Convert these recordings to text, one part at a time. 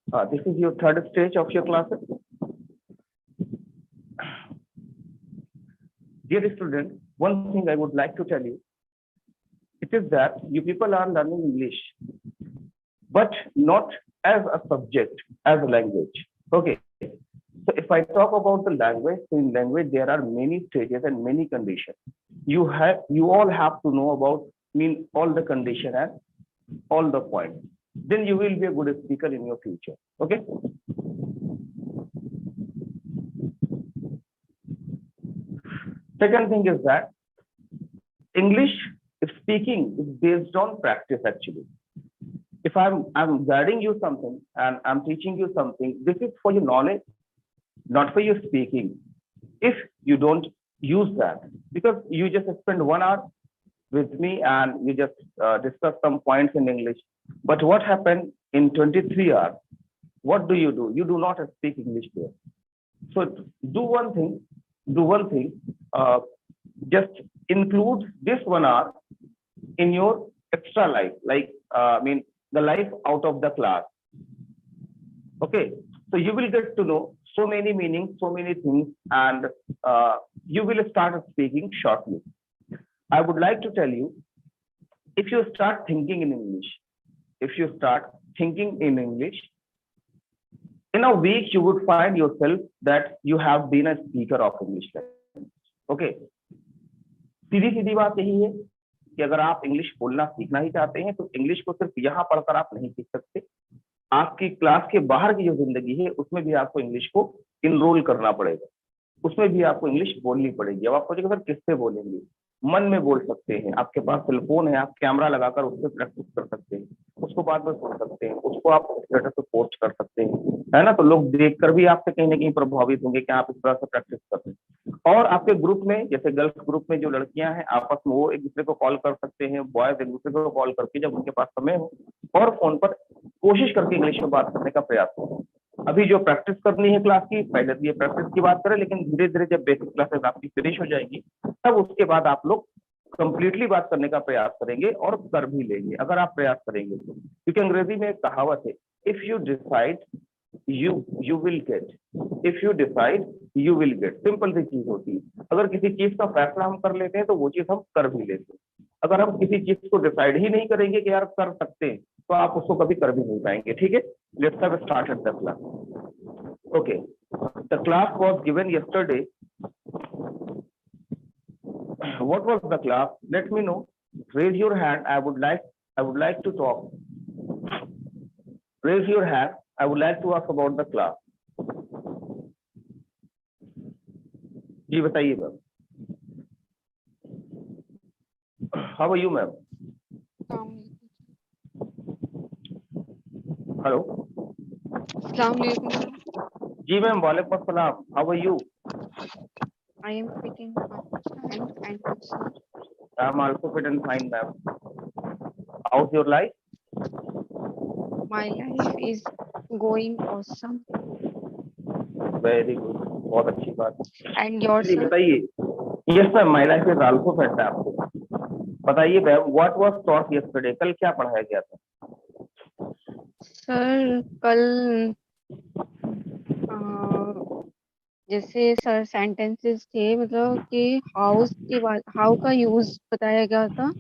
This is your third stage of your classes. Dear student, one thing I would like to tell you, it is that you people are learning English, but not as a subject, as a language. Okay. So if I talk about the language, so in language there are many stages and many conditions. You all have to know about all the condition and all the points. Then you will be a good speaker in your future. Okay. Second thing is that English speaking is based on practice actually. If I'm guiding you something and I'm teaching you something, this is for your knowledge, not for your speaking. If you don't use that, because you just spend 1 hour with me and you just discuss some points in English, but what happened in 23 hours? What do? You do not speak English there. So do one thing, just include this 1 hour in your extra life, like the life out of the class. Okay, so you will get to know so many meanings, so many things, and you will start speaking shortly. I would like to tell you, if you start thinking in English, in a week you would find yourself that you have been a speaker of English language. Okay, सीधी बात यही है कि अगर आप English बोलना सीखना ही चाहते हैं तो इंग्लिश को सिर्फ यहाँ पढ़कर आप नहीं सीख सकते। आपकी क्लास के बाहर की जो जिंदगी है उसमें भी आपको इंग्लिश को इनरोल करना पड़ेगा, उसमें भी आपको इंग्लिश बोलनी पड़ेगी। अब आप सोचेंगे सर किससे बोलेंगे? मन में बोल सकते हैं, आपके पास सेल फोन है, आप कैमरा लगाकर उससे प्रैक्टिस कर सकते हैं, उसको बाद में सुन सकते हैं, उसको आप स्टेटस पे पोस्ट कर सकते हैं, है ना। तो लोग देखकर भी आपसे कहीं ना कहीं प्रभावित होंगे कि आप इस तरह से प्रैक्टिस कर रहे हैं। और आपके ग्रुप में, जैसे गर्ल्स ग्रुप में जो लड़कियां हैं, आपस में वो एक दूसरे को कॉल कर सकते हैं, बॉयज एक दूसरे को कॉल करके जब उनके पास समय हो और फोन पर कोशिश करके इंग्लिश में बात करने का प्रयास करें। अभी जो प्रैक्टिस करनी है क्लास की, पहले तो ये प्रैक्टिस की बात करें, लेकिन धीरे धीरे जब बेसिक क्लासेस आपकी फिनिश हो जाएगी तब उसके बाद आप लोग कंप्लीटली बात करने का प्रयास करेंगे और कर भी लेंगे अगर आप प्रयास करेंगे तो। क्योंकि अंग्रेजी में एक कहावत है, if you decide you will get, if you decide you will get. Simple सी चीज होती है, अगर किसी चीज का फैसला हम कर लेते हैं तो वो चीज हम कर भी लेते हैं। अगर हम किसी चीज को डिसाइड ही नहीं करेंगे कि यार कर सकते हैं, तो आप उसको कभी कर भी नहीं पाएंगे। ठीक है, let's have started the class. Okay, the class was given yesterday. What was the class? Let me know. Raise your hand. I would like to talk. Raise your hand. I would like to ask about the class. जी बताइए ma'am. How are you ma'am? Hello. अस्सलाम वालेकुम। जी ma'am, वालेकुम अस्सलाम। How are you? I am fitting and I'm also fit and fine ma'am. How's your life? my life is going awesome. Very good, बहुत अच्छी बात। And yours? जी बताइए। Yes ma'am, my life is also fit। आपको बताइए ma'am, what was taught yesterday? कल क्या पढ़ाया गया था? सर कल जैसे सर सेंटेंसेस थे, मतलब कि हाउ का यूज बताया गया था।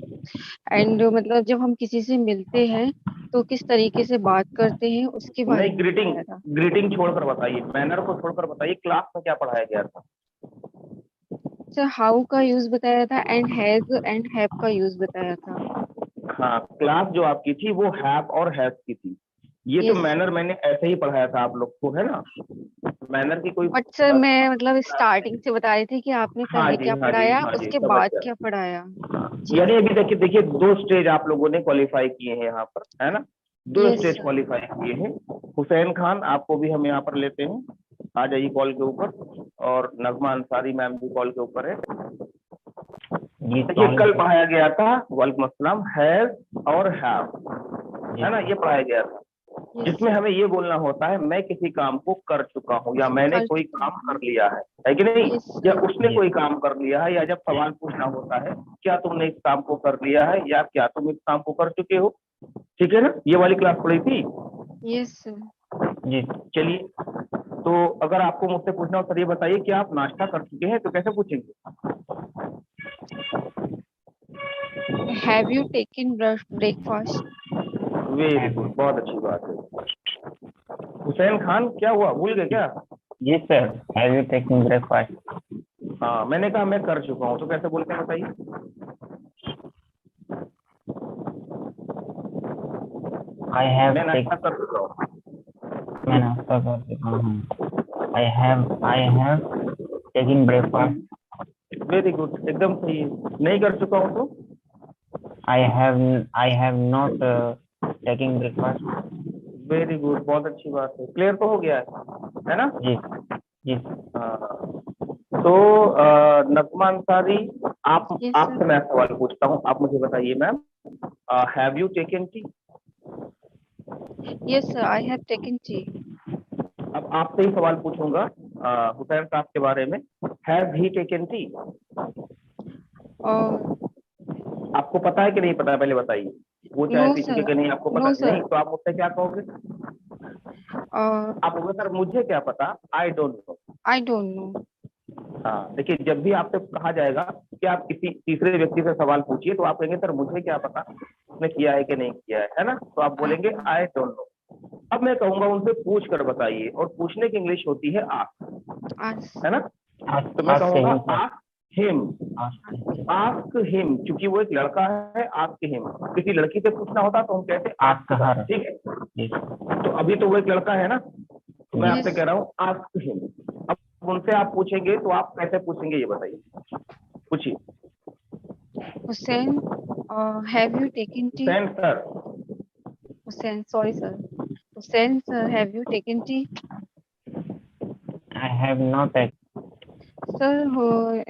एंड मतलब जब हम किसी से मिलते हैं तो किस तरीके से बात करते हैं उसके बारे में बताया था। ग्रीटिंग छोड़कर बताइए, मैनर को छोड़कर बताइए, क्लास में क्या पढ़ाया गया था? सर हाउ का यूज बताया था एंड हैज एंड हैव का यूज बताया था। हाँ, क्लास जो आपकी थी वो हैव और हैज की थी। ये तो मैनर मैंने ऐसे ही पढ़ाया था आप लोग को, है ना। मैनर की कोई, बट सर मैं मतलब स्टार्टिंग से बता रही थी कि आपने पहले क्या पढ़ाया उसके बाद क्या पढ़ाया। यानी अभी देखिए 2 स्टेज आप लोगों ने क्वालिफाई किए हैं यहाँ पर, है ना। 2 स्टेज क्वालिफाई किए हैं। हुसैन खान, आपको भी हम यहाँ पर लेते हैं, आ जाइए कॉल के ऊपर। और नगमा अंसारी मैम भी कॉल के ऊपर है। ये कल पढ़ाया गया था, वालेकुम अस्सलाम, हैज और हैव, है ना, ये पढ़ाया गया था। जिसमें हमें ये बोलना होता है मैं किसी काम को कर चुका हूँ, या मैंने कोई काम कर लिया है कि नहीं, या उसने कोई काम कर लिया है। या जब सवाल पूछना होता है क्या तुमने इस काम को कर लिया है, या क्या तुम इस काम को कर चुके हो। ठीक है ना, ये वाली क्लास पढ़ी थी। यस जी चलिए, तो अगर आपको मुझसे पूछना हो सर ये बताइए कि आप नाश्ता कर चुके हैं, तो कैसे पूछेंगे? Have you taken breakfast? Very good, बहुत अच्छी बात है। हुसैन खान, क्या हुआ, भूल गए क्या? जी sir, have you taken breakfast? हाँ, मैंने कहा मैं कर चुका हूँ, तो कैसे बोलते हैं बताइए? आई हैव मैं नाश्ता टेकन, कर चुका हूँ। मैं नाश्ता कर चुका हूँ। I have taken breakfast. Very good, एकदम सही है। नहीं कर चुका हूँ तो? आई have not taking breakfast. Very good, बहुत अच्छी बात है। क्लियर तो हो गया है ना? जी जी हाँ। तो नगमा अंसारी, आप यस आपसे सर। मैं सवाल पूछता हूँ, आप मुझे बताइए ma'am, have you taken T? Yes sir, I have taken T. अब आपसे ही सवाल पूछूंगा हुसैन साहब के बारे में, हैव ही टेकन टी? और आपको पता है कि नहीं पता है, पहले बताइए। वो चाय नो पी चुके सर, कि नहीं, आपको पता नो नहीं, सर। तो आप मुझसे क्या कहोगे? और आप कहोगे सर मुझे क्या पता, I don't know. I don't know. हाँ, देखिए, जब भी आपसे कहा जाएगा कि आप किसी तीसरे व्यक्ति से सवाल पूछिए, तो आप कहेंगे सर मुझे क्या पता उसने किया है कि नहीं किया है ना? तो आप बोलेंगे आई डोंट नो। अब मैं कहूंगा उनसे पूछ कर बताइए, और पूछने की इंग्लिश होती है आस्क, आज है ना? तो मैं आज से कहूंगा ही सर, आस्क हिम। आज से आस्क हिम, क्योंकि वो एक लड़का है, आस्क हिम। किसी लड़की से पूछना होता तो हम कहते आस्क आस्क हर, हर। ठीक है? जी तो अभी तो वो एक लड़का है ना, तो मैं जी आपसे यस। कह रहा हूँ आस्क हिम। अब उनसे आप पूछेंगे तो आप कैसे पूछेंगे ये बताइए, पूछिए। Hussain, have you taken tea? Hussain sir. Hussain, sorry sir. Hussain sir, have you taken tea? I have not take. Sir,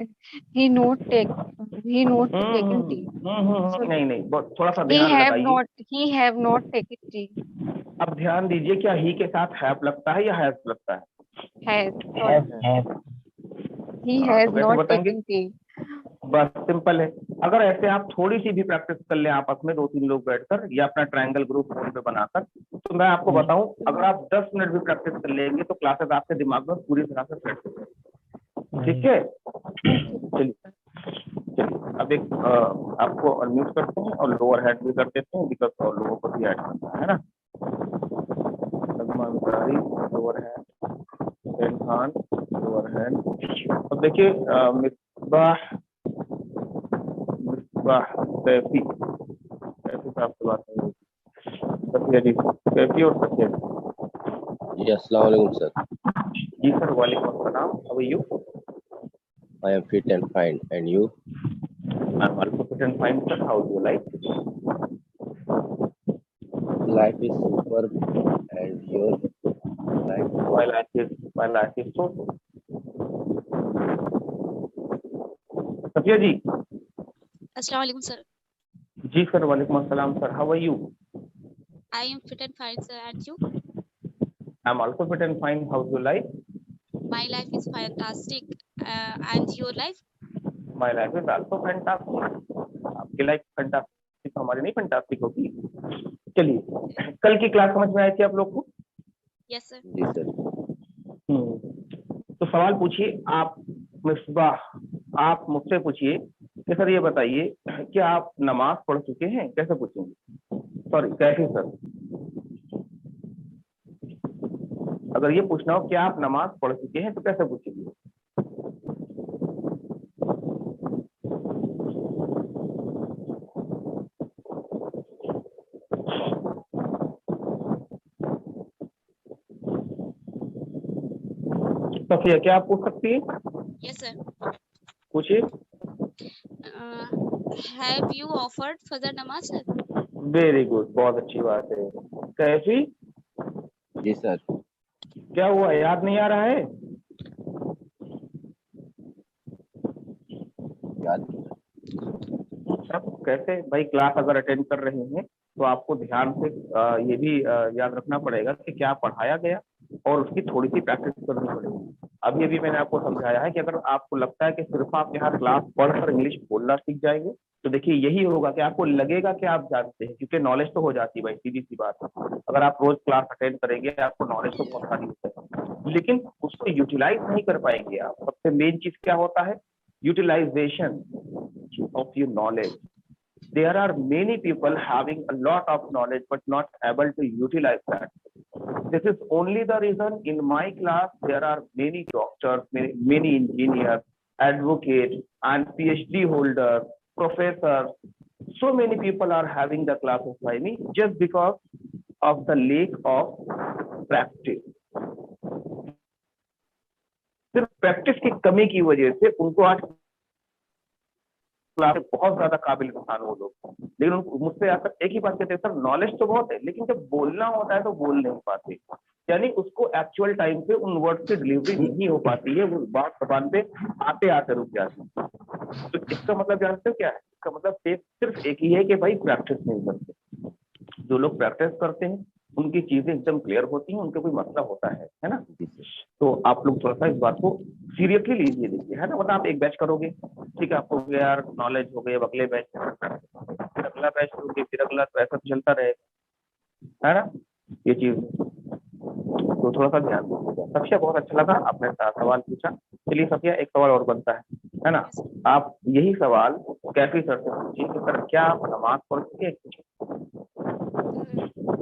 he not taken tea. So नहीं नहीं, बहुत थोड़ा सा he ध्यान have लगाइए। not he have not taken tea. अब ध्यान दीजिए, क्या ही के साथ हैव लगता है या हैज लगता है? Has, sorry have sir. Have He हाँ, has तो कैसे not बताएंगे? taken tea. बस सिंपल है। अगर ऐसे आप थोड़ी सी भी प्रैक्टिस कर लें आपस में, 2-3 लोग बैठकर या अपना ट्रायंगल ग्रुप फोन पे बनाकर, तो मैं आपको बताऊं, अगर आप 10 मिनट भी प्रैक्टिस कर लेंगे तो क्लासेस आपके दिमाग में पूरी तरह से सेट हो जाएगी। ठीक है? Okay. चलिए चलिए, अब एक आपको अनम्यूट करते हैं और लोअर हैंड भी कर देते हैं, बिकॉज और लोगों को भी ऐड करना है ना। Nagma Ansari lower hand, Hussain Khan lower hand. अब देखिए मिसबाह, मिसबाह कैफी, कैफी साहब से बात है। सफिया जी, कैफी और सफिया जी। जी अस्सलाम वालेकुम सर। जी सर, वालेकुम अस्सलाम, how are you? I am fit and fine, and you? I am also fit and fine sir, how do you like? Life is superb, and your life? My life is so. Safia ji. अस्सलाम वालेकुम sir. जी sir, वालेकुम अस्सलाम sir, how are you? I am fit and fine sir, and you? I am also fit and fine, how do you like? My life is fantastic, and your life? My life is also fantastic. आपकी life fantastic, हमारी नहीं fantastic होगी। चलिए, कल की class समझ में आई थी आप लोग को? Yes sir. जी सर। तो सवाल पूछिए आप। मिसबाह, आप मुझसे पूछिए कि सर ये बताइए कि आप नमाज पढ़ चुके हैं, कैसे पूछेंगे? सॉरी, कैसे सर? अगर ये पूछना हो कि आप नमाज पढ़ चुके हैं तो कैसे पूछेंगे? सफिया, क्या आप पूछ सकती है? Yes sir. पूछिए। Have you offered fajr namaz sir? Very good, बहुत अच्छी बात है। कैफी, जी सर। क्या हुआ, याद नहीं आ रहा है? याद। सब कैसे भाई, क्लास अगर अटेंड कर रहे हैं तो आपको ध्यान से ये भी याद रखना पड़ेगा कि क्या पढ़ाया गया, और उसकी थोड़ी सी प्रैक्टिस करनी पड़ेगी। अभी मैंने आपको समझाया है कि अगर आपको लगता है कि सिर्फ आप यहाँ क्लास पढ़कर इंग्लिश बोलना सीख जाएंगे तो देखिए यही होगा कि आपको लगेगा कि आप जानते हैं, क्योंकि नॉलेज तो हो जाती है भाई, सीधी सी बात है। अगर आप रोज क्लास अटेंड करेंगे आपको नॉलेज तो बहुत सारी होती है, लेकिन उसको यूटिलाइज नहीं कर पाएंगे आप। सबसे मेन चीज क्या होता है? Utilisation of your knowledge. There are many people having a lot of knowledge but not able to utilize that. This is only the reason in my class there are many doctors, many engineers, advocates, and PhD holders, professors. So many people are having the classes by me just because of the lack of practice. सिर्फ practice की कमी की वजह से उनको आज class में बहुत ज्यादा काबिल इंसान वो लोग, लेकिन मुझसे आकर एक ही बात कहते हैं, सर नॉलेज तो बहुत है लेकिन जब बोलना होता है तो बोल नहीं पाते, यानी उसको एक्चुअल टाइम पे उन वर्ड की डिलीवरी नहीं हो पाती है, वो बात जबान पे आते आते रुक जाती है। तो इसका मतलब जानते हो क्या है? इसका मतलब सिर्फ एक ही है कि भाई प्रैक्टिस नहीं करते। जो लोग प्रैक्टिस करते हैं उनकी चीजें एकदम क्लियर होती हैं, उनका कोई मतलब होता है ना। तो आप लोग थोड़ा सा इस बात को सीरियसली लीजिए, देखिए है ना। मतलब आप एक बैच करोगे, ठीक है, आपको यार नॉलेज हो गई, अब अगले बैच फिर अगला बैच करोगे, फिर अगला, तो ऐसा चलता रहेगा, है ना ये चीज। तो थोड़ा सा ध्यान दीजिएगा। सफिया बहुत अच्छा लगा आपने सवाल पूछा। चलिए सफिया एक सवाल और बनता है ना। आप यही सवाल कैफी सर से पूछिए कि सर क्या आप नमाज पढ़ चुके हैं?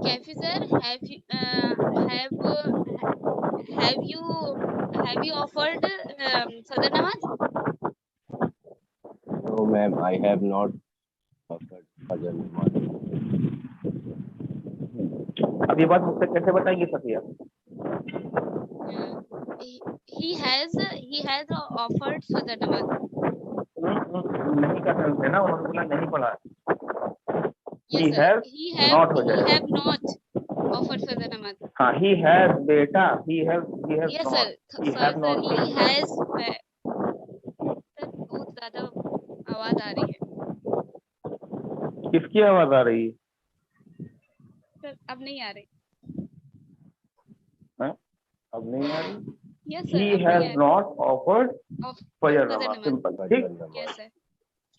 Kathy sir, have you offered Sadar Namaz? No, ma'am, I have not offered Fajr namaz. अब ये बात मुझसे कैसे बताएंगे Safia? He has offered Sadar Namaz. नहीं का सेंस है ना, उन्होंने बोला नहीं पढ़ा। Yes, He sir. has not हो He जाएगा। have not offered Sadar Namaz. हाँ, he has बेटा, he has Yes, not, sir. he have not। He has. Sir बहुत ज्यादा आवाज आ रही है किसकी आवाज आ रही है? सर, अब नहीं आ रही। अब नहीं आ रही। Yes, sir. He अब नहीं has आ रही। not offered Of फजर Fajr नमाज, namaz. सिंपल, Fajr ठीक। namaz. Yes, sir.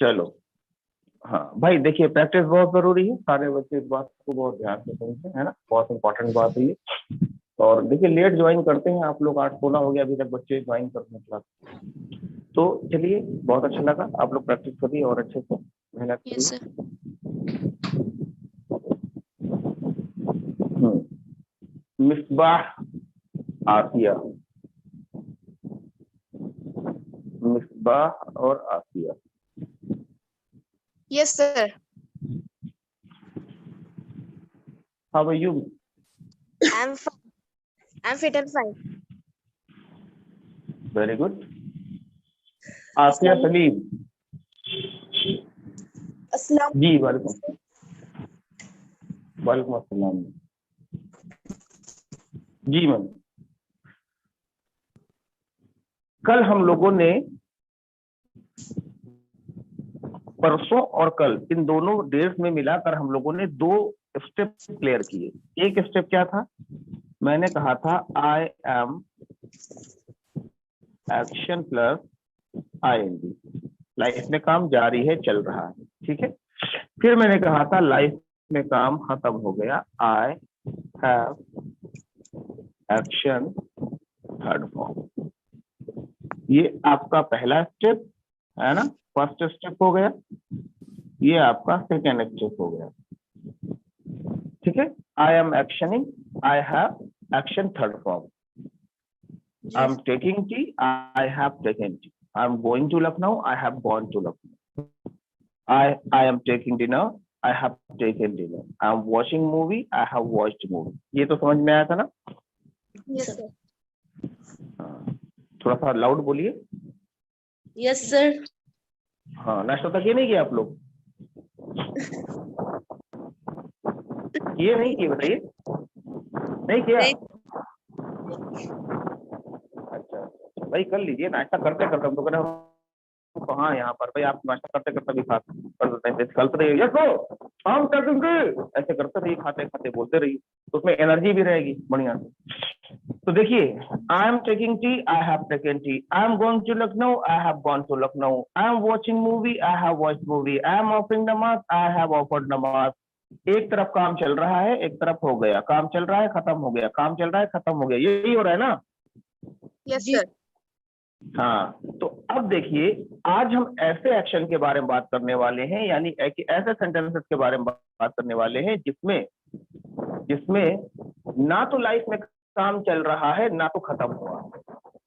चलो हाँ भाई, देखिए प्रैक्टिस बहुत जरूरी है, सारे बच्चे इस बात को बहुत ध्यान से समझे, है ना, बहुत इंपॉर्टेंट बात है ये। और देखिए लेट ज्वाइन करते हैं आप लोग, 8:16 हो गया, अभी तक बच्चे ज्वाइन करते हैं क्लास। तो चलिए बहुत अच्छा लगा, आप लोग प्रैक्टिस करिए और अच्छे से मेहनत करिए। Yes, sir. मिसबाह आसिया, मिसबाह और Asiya. Yes, sir. How are you? I'm fine. I'm fit and fine. Very good. Asiya Salim Assalam. जी, वालेकुम वालेकुम अस्सलाम जी मैम। कल हम लोगों ने, परसों और कल, इन दोनों डेट्स में मिलाकर हम लोगों ने 2 स्टेप क्लियर किए। एक स्टेप क्या था? मैंने कहा था आई am action plus ING, life में काम जारी है, चल रहा है, ठीक है। फिर मैंने कहा था लाइफ में काम खत्म हो गया, आई हैव एक्शन थर्ड फॉर्म। ये आपका पहला स्टेप है ना, फर्स्ट स्टेप हो गया। ये आपका सेकेंड स्टेप हो गया, ठीक है। I am actioning, I have action third form. I am taking tea, I have taken tea. I am going to Lucknow, I have gone to Lucknow. I am taking dinner, I have taken dinner. I am watching movie, I have watched movie. ये तो समझ में आया था ना? Yes, sir. थोड़ा सा loud बोलिए। Yes, sir. हाँ, नाश्ता तक ये नहीं किया आप लोग? ये नहीं किए, बताइए। नहीं किया? अच्छा भाई, कर लीजिए नाश्ता करते करते। हम तो कह रहे हैं कहाँ यहाँ पर भाई, आप नाश्ता करते करते भी खा कर देते हैं, चलते रहिए। यस नो हम कर देंगे, ऐसे करते रहिए, खाते खाते बोलते रहिए, तो उसमें एनर्जी भी रहेगी बढ़िया से। तो देखिए, I am taking tea, I have taken tea, I am going to Lucknow, I have gone to Lucknow, I am watching movie, I have watched movie, I am offering नमाज, आई हैव ऑफर्ड नमाज। एक तरफ काम चल रहा है, एक तरफ हो गया, काम चल रहा है, खत्म हो गया, काम चल रहा है, खत्म हो गया, यही हो रहा है ना? Yes, sir. हाँ, तो अब देखिए, आज हम ऐसे एक्शन के बारे में बात करने वाले हैं, यानी ऐसे सेंटेंसेस के बारे में बात करने वाले हैं जिसमें जिसमें ना तो लाइफ में काम चल रहा है, ना तो खत्म हुआ है,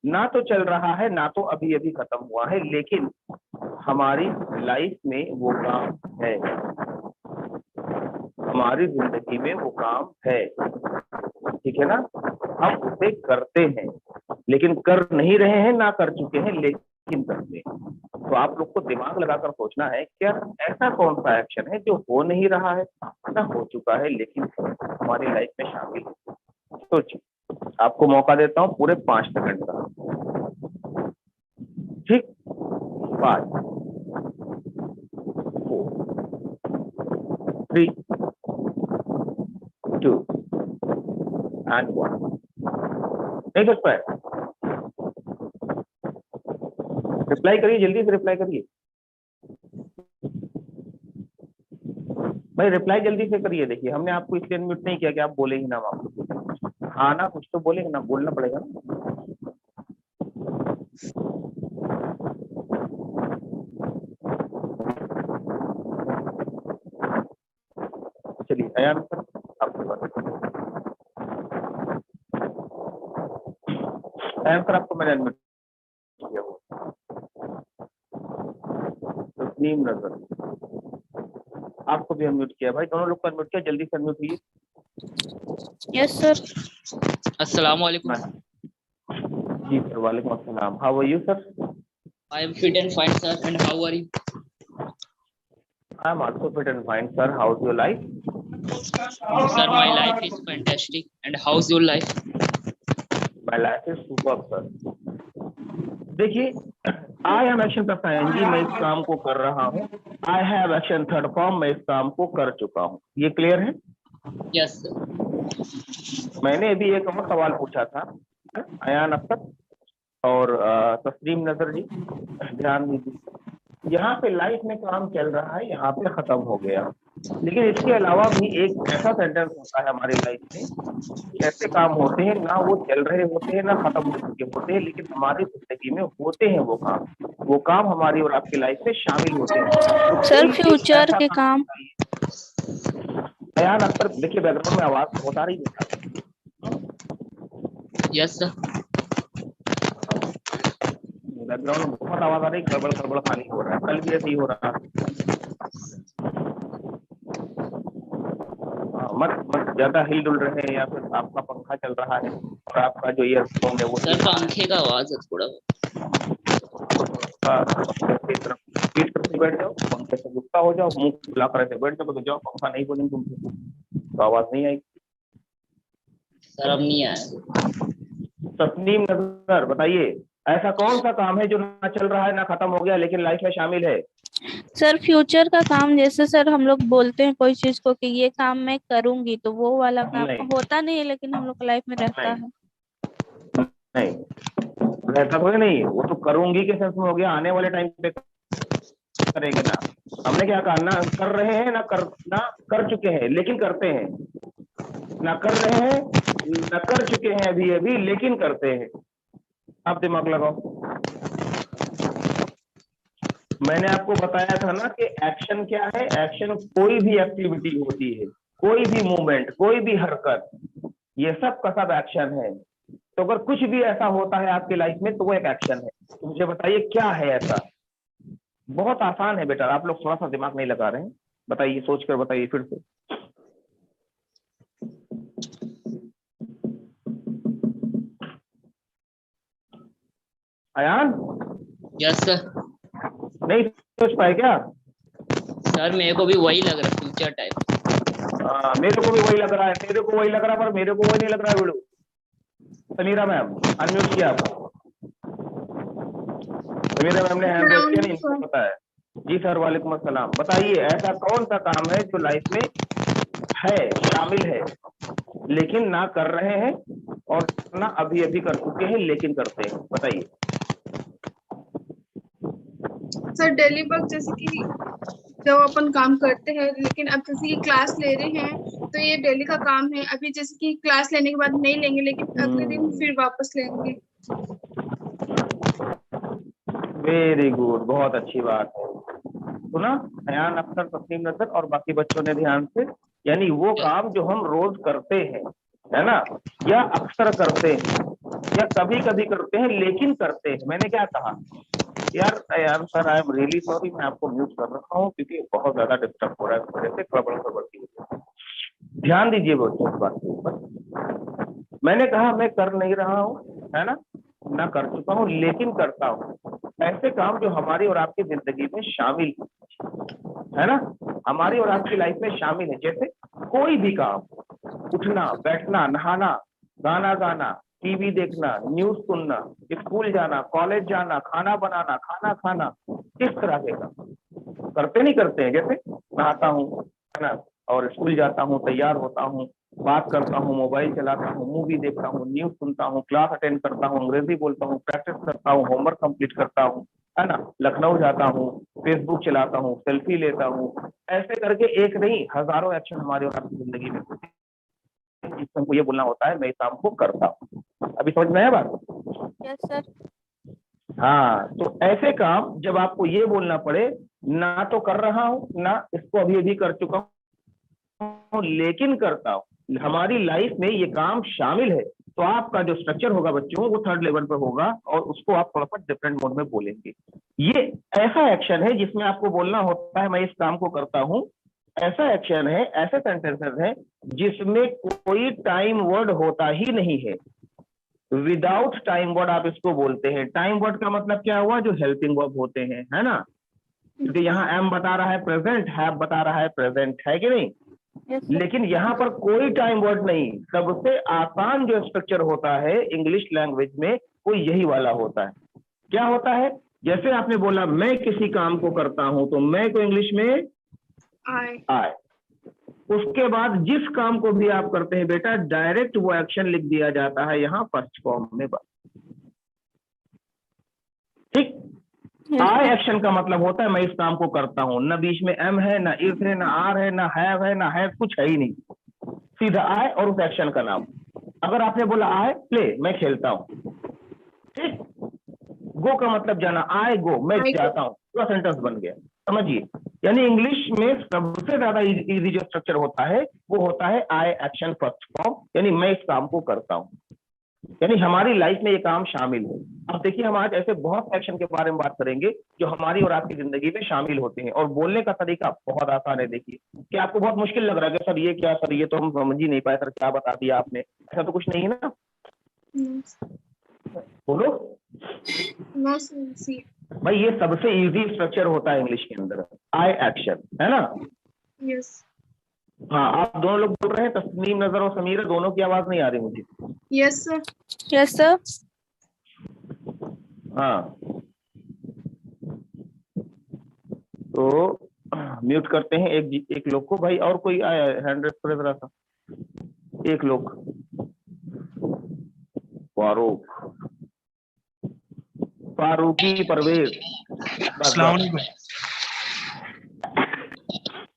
ना तो चल रहा है, ना तो अभी अभी खत्म हुआ है, लेकिन हमारी लाइफ में वो काम है, हमारी जिंदगी में वो काम है, ठीक है ना? हम उसे करते हैं, लेकिन कर नहीं रहे हैं, ना कर चुके हैं, लेकिन करते हैं। तो आप लोग को दिमाग लगाकर सोचना है क्या ऐसा कौन सा एक्शन है जो हो नहीं रहा है, ना हो चुका है, लेकिन हमारी लाइफ में शामिल है। सोचिए, आपको मौका देता हूँ पूरे 5 सेकंड का, ठीक? 5 4 3 2 and 1। नहीं सोच पाए? रिप्लाई करिए, जल्दी से रिप्लाई करिए भाई, रिप्लाई जल्दी से करिए। देखिए, हमने आपको इसलिए अनम्यूट नहीं किया कि आप बोले ही ना, आप लोग हाँ ना, कुछ तो बोलेंगे ना, बोलना पड़ेगा ना। चलिए अयान सर, आपके पास। अयान सर, आपको मैंने अनम्यूट किया हुआ। तस्नीम नजर, आपको भी अनम्यूट किया भाई, दोनों लोग को अनम्यूट किया, जल्दी से अनम्यूट कीजिए। Yes, sir. Assalamu alaikum. जी सर, वालेकुम अस्सलाम। How are you sir? I am fit and fine, sir. And how are you? I am also fit and fine sir. How is your life? Sir, my life is fantastic. And how's your life? My life is superb sir. देखिए, I am action plus ING, मैं इस काम को कर रहा हूँ। I have action third form, मैं इस काम को कर चुका हूँ। ये क्लियर है? Yes, sir. मैंने अभी एक और सवाल पूछा था अयान अख्तर और तस्लीम नजर जी, ध्यान दीजिए। यहाँ पे लाइफ में काम चल रहा है, यहाँ पे खत्म हो गया, लेकिन इसके अलावा भी एक ऐसा सेंटेंस होता है हमारी लाइफ में, ऐसे काम होते हैं ना वो चल रहे होते हैं, ना खत्म हो चुके होते हैं, लेकिन हमारी जिंदगी में होते हैं वो काम हमारी और आपकी लाइफ में शामिल होते हैं। तो Sir, कोई एक future ऐसा के काम। अयान अख्तर, देखिए बैकग्राउंड में आवाज बहुत आ रही है। Yes, sir. बैकग्राउंड में बहुत आवाज आ रही, गड़बड़ खाली हो रहा है, कल भी ऐसे ही हो रहा है। मत ज्यादा हिल डुल रहे हैं, या फिर आपका पंखा चल रहा है और आपका जो ईयरफोन है वो Sir, पंखे का आवाज है थोड़ा। पीठ करके बैठ जाओ, पंखे से गुस्सा हो जाओ, मुंह खुला कर ऐसे बैठ जाओ, तो जाओ, पंखा नहीं बोलेंगे तुमसे तो आवाज नहीं आएगी। सर, अब नहीं आया। तस्नीम नजर, बताइए ऐसा कौन सा काम है जो ना चल रहा है, ना खत्म हो गया, लेकिन लाइफ में शामिल है? सर, फ्यूचर का काम, जैसे सर हम लोग बोलते हैं कोई चीज को कि ये काम मैं करूंगी, तो वो वाला काम नहीं। होता नहीं है, लेकिन हम लोग लाइफ में रहता है। नहीं, रहता कोई नहीं, वो तो करूंगी के सेंस में हो गया, आने वाले टाइम पे करेंगे ना। हमने क्या कहा, ना कर रहे हैं, ना कर चुके हैं, लेकिन करते हैं, ना कर रहे हैं, ना कर चुके हैं अभी लेकिन करते हैं। आप दिमाग लगाओ। मैंने आपको बताया था ना कि एक्शन क्या है। एक्शन कोई भी एक्टिविटी होती है, कोई भी मूवमेंट, कोई भी हरकत, ये सब का सब एक्शन है। तो अगर कुछ भी ऐसा होता है आपकी लाइफ में तो वो एक एक्शन है। तो मुझे बताइए क्या है ऐसा? बहुत आसान है बेटा, आप लोग थोड़ा सा दिमाग नहीं लगा रहे हैं। बताइए, सोच कर बताइए फिर से। Ayan, yes sir. नहीं सोच पाए क्या? सर, मेरे को भी वही लग रहा है, फ्यूचर टाइप। मेरे को भी वही लग रहा है, मेरे को वही लग रहा है, पर मेरे को वही नहीं लग रहा है। वीडियो समीरा मैम, अनम्यूट किया आपको? समीरा मैम ने हैंड रेज किया, नहीं इनको पता है। जी सर, वालेकुम अस्सलाम। बताइए ऐसा कौन सा काम है जो लाइफ में है, शामिल है, लेकिन ना कर रहे हैं और ना अभी अभी कर चुके हैं लेकिन करते हैं। बताइए। सर डेली वर्क जैसे कि जब अपन काम करते हैं, लेकिन अब जैसे कि क्लास ले रहे हैं तो ये डेली का काम है। अभी जैसे कि क्लास लेने के बाद नहीं लेंगे, लेकिन अगले दिन फिर वापस लेंगे। वेरी गुड, बहुत अच्छी बात है। सुना अयान अख्तर, तस्नीम नजर और बाकी बच्चों ने ध्यान से, यानी वो काम जो हम रोज करते हैं, है ना, या अक्सर करते हैं या कभी कभी करते हैं लेकिन करते हैं। मैंने क्या कहा यार Ayan sir, I am really sorry, मैं आपको म्यूट कर रखा हूँ क्योंकि बहुत ज्यादा डिस्टर्ब हो रहा है इस वजह से, खबर की वजह से। ध्यान दीजिए बच्चों इस बात के ऊपर। मैंने कहा मैं कर नहीं रहा हूँ, है ना कर चुका हूँ लेकिन करता हूँ ऐसे काम जो हमारी और आपकी जिंदगी में शामिल है ना, हमारी और आपकी लाइफ में शामिल है। जैसे कोई भी काम, उठना, बैठना, नहाना, गाना गाना, टीवी देखना, न्यूज सुनना, स्कूल जाना, कॉलेज जाना, खाना बनाना, खाना खाना, किस तरह के काम करते नहीं करते हैं। जैसे नहाता हूँ, है ना, और स्कूल जाता हूँ, तैयार होता हूँ, बात करता हूँ, मोबाइल चलाता हूँ, मूवी देखता हूँ, न्यूज सुनता हूँ, क्लास अटेंड करता हूँ, अंग्रेजी बोलता हूँ, प्रैक्टिस करता हूँ, होमवर्क कंप्लीट करता हूँ, है ना, लखनऊ जाता हूँ, फेसबुक चलाता हूँ, सेल्फी लेता हूँ। ऐसे करके एक नहीं हजारों एक्शन हमारे और आपकी जिंदगी में होते हैं, जिससे हमको ये बोलना होता है मैं इस काम को करता हूँ। अभी समझ में आया बात? Yes sir. हाँ, तो ऐसे काम जब आपको ये बोलना पड़े ना तो कर रहा हूँ, ना इसको अभी अभी कर चुका हूँ लेकिन करता हूँ, हमारी लाइफ में ये काम शामिल है, तो आपका जो स्ट्रक्चर होगा बच्चों वो थर्ड लेवल पर होगा और उसको आप थोड़ा सा डिफरेंट मोड में बोलेंगे। ये ऐसा एक्शन है जिसमें आपको बोलना होता है मैं इस काम को करता हूँ। ऐसा एक्शन है, ऐसे सेंटेंसेस है जिसमें कोई टाइम वर्ड होता ही नहीं है। विदाउट टाइम वर्ड आप इसको बोलते हैं। टाइम वर्ड का मतलब क्या हुआ? जो हेल्पिंग वर्ब होते हैं, है ना, क्योंकि यहाँ एम बता रहा है प्रेजेंट, हैव बता रहा है प्रेजेंट, है कि नहीं? Yes sir. लेकिन यहाँ पर कोई टाइम वर्ड नहीं। सबसे आसान जो स्ट्रक्चर होता है इंग्लिश लैंग्वेज में वो यही वाला होता है। क्या होता है? जैसे आपने बोला मैं किसी काम को करता हूं, तो मैं को इंग्लिश में आए। उसके बाद जिस काम को भी आप करते हैं बेटा, डायरेक्ट वो एक्शन लिख दिया जाता है यहाँ फर्स्ट फॉर्म में बस। ठीक, आई एक्शन का मतलब होता है मैं इस काम को करता हूं, न बीच में एम है, ना इफ है, ना आर है, ना हैव है, ना हैव, कुछ है ही नहीं, सीधा आई और उस एक्शन का नाम। अगर आपने बोला आई प्ले, मैं खेलता हूं, ठीक, गो का मतलब जाना, आई गो, मैं जाता हूं, पूरा सेंटेंस बन गया। समझिए, यानी इंग्लिश में सबसे ज्यादा इजी जो स्ट्रक्चर होता है वो होता है आई एक्शन फर्स्ट फॉर्म, यानी मैं इस काम को करता हूं, यानी हमारी लाइफ में ये काम शामिल है। अब देखिए हम आज ऐसे बहुत एक्शन के बारे में बात करेंगे जो हमारी और आपकी जिंदगी में शामिल होते हैं, और बोलने का तरीका बहुत आसान है। देखिए, क्या आपको बहुत मुश्किल लग रहा है कि सर ये क्या, सर ये तो हम समझ ही नहीं पाए, सर क्या बता दिया आपने? ऐसा तो कुछ नहीं है ना? बोलो भाई, ये सबसे इजी स्ट्रक्चर होता है इंग्लिश के अंदर, आई एक्शन, है ना? यस। हाँ, आप दोनों लोग बोल रहे हैं, तस्नीम नजर और समीरा, दोनों की आवाज नहीं आ रही मुझे। Yes sir. Yes sir. हाँ, तो म्यूट करते हैं एक लोग को भाई। और कोई आया हैंड रेस कर रहा था? एक लोग, फारूकी परवेज।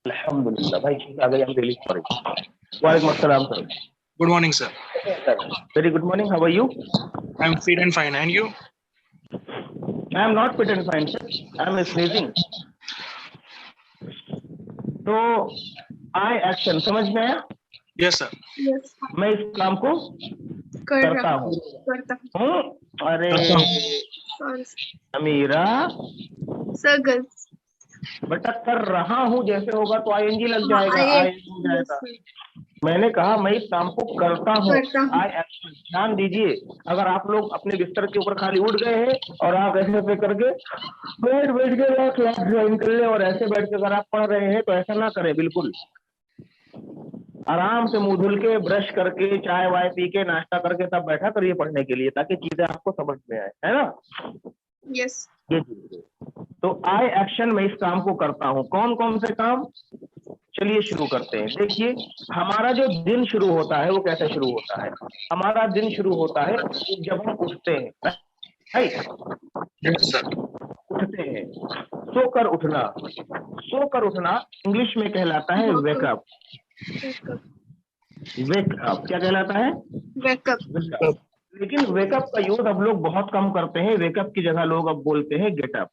अल्हम्दुलिल्लाह भाई, ठीक आ गई, हम रिलीज पर। वालेकुम अस्सलाम sir. Good morning, sir. Very good morning, how are you? I'm fit and fine. And you? I am not fit and fine sir, I am sneezing. तो आई एक्शन समझ में आया? Yes, sir. यस। मैं इस काम को करता हूँ। अरे अमीरा, सर गलत। बेटा कर रहा हूँ जैसे होगा तो आईएनजी लग जाएगा, आई हो जाएगा। मैंने कहा मैं इस काम को करता हूँ, आई एक्शन। ध्यान दीजिए, अगर आप लोग अपने बिस्तर के ऊपर खाली उठ गए हैं और आप ऐसे पे करके बैठ के क्लास ज्वाइन कर ले और ऐसे बैठ के अगर आप पढ़ रहे हैं तो ऐसा ना करें। बिल्कुल आराम से मुंह धुल के, ब्रश करके, चाय वाय पी के, नाश्ता करके तब बैठा करिए पढ़ने के लिए, ताकि चीजें आपको समझ में आए, है ना? यस। ये चीज। तो आई एक्शन में इस काम को करता हूँ। कौन कौन से काम? चलिए शुरू करते हैं। देखिए हमारा जो दिन शुरू होता है वो कैसे शुरू होता है। हमारा दिन शुरू होता है जब हम उठते हैं, राइट? Yes, sir. उठते हैं, सोकर उठना। सोकर उठना इंग्लिश में कहलाता है वेकअप। वेकअप क्या कहलाता है? वेकअप। लेकिन वेकअप का यूज अब लोग बहुत कम करते हैं। वेकअप की जगह लोग अब बोलते हैं गेटअप,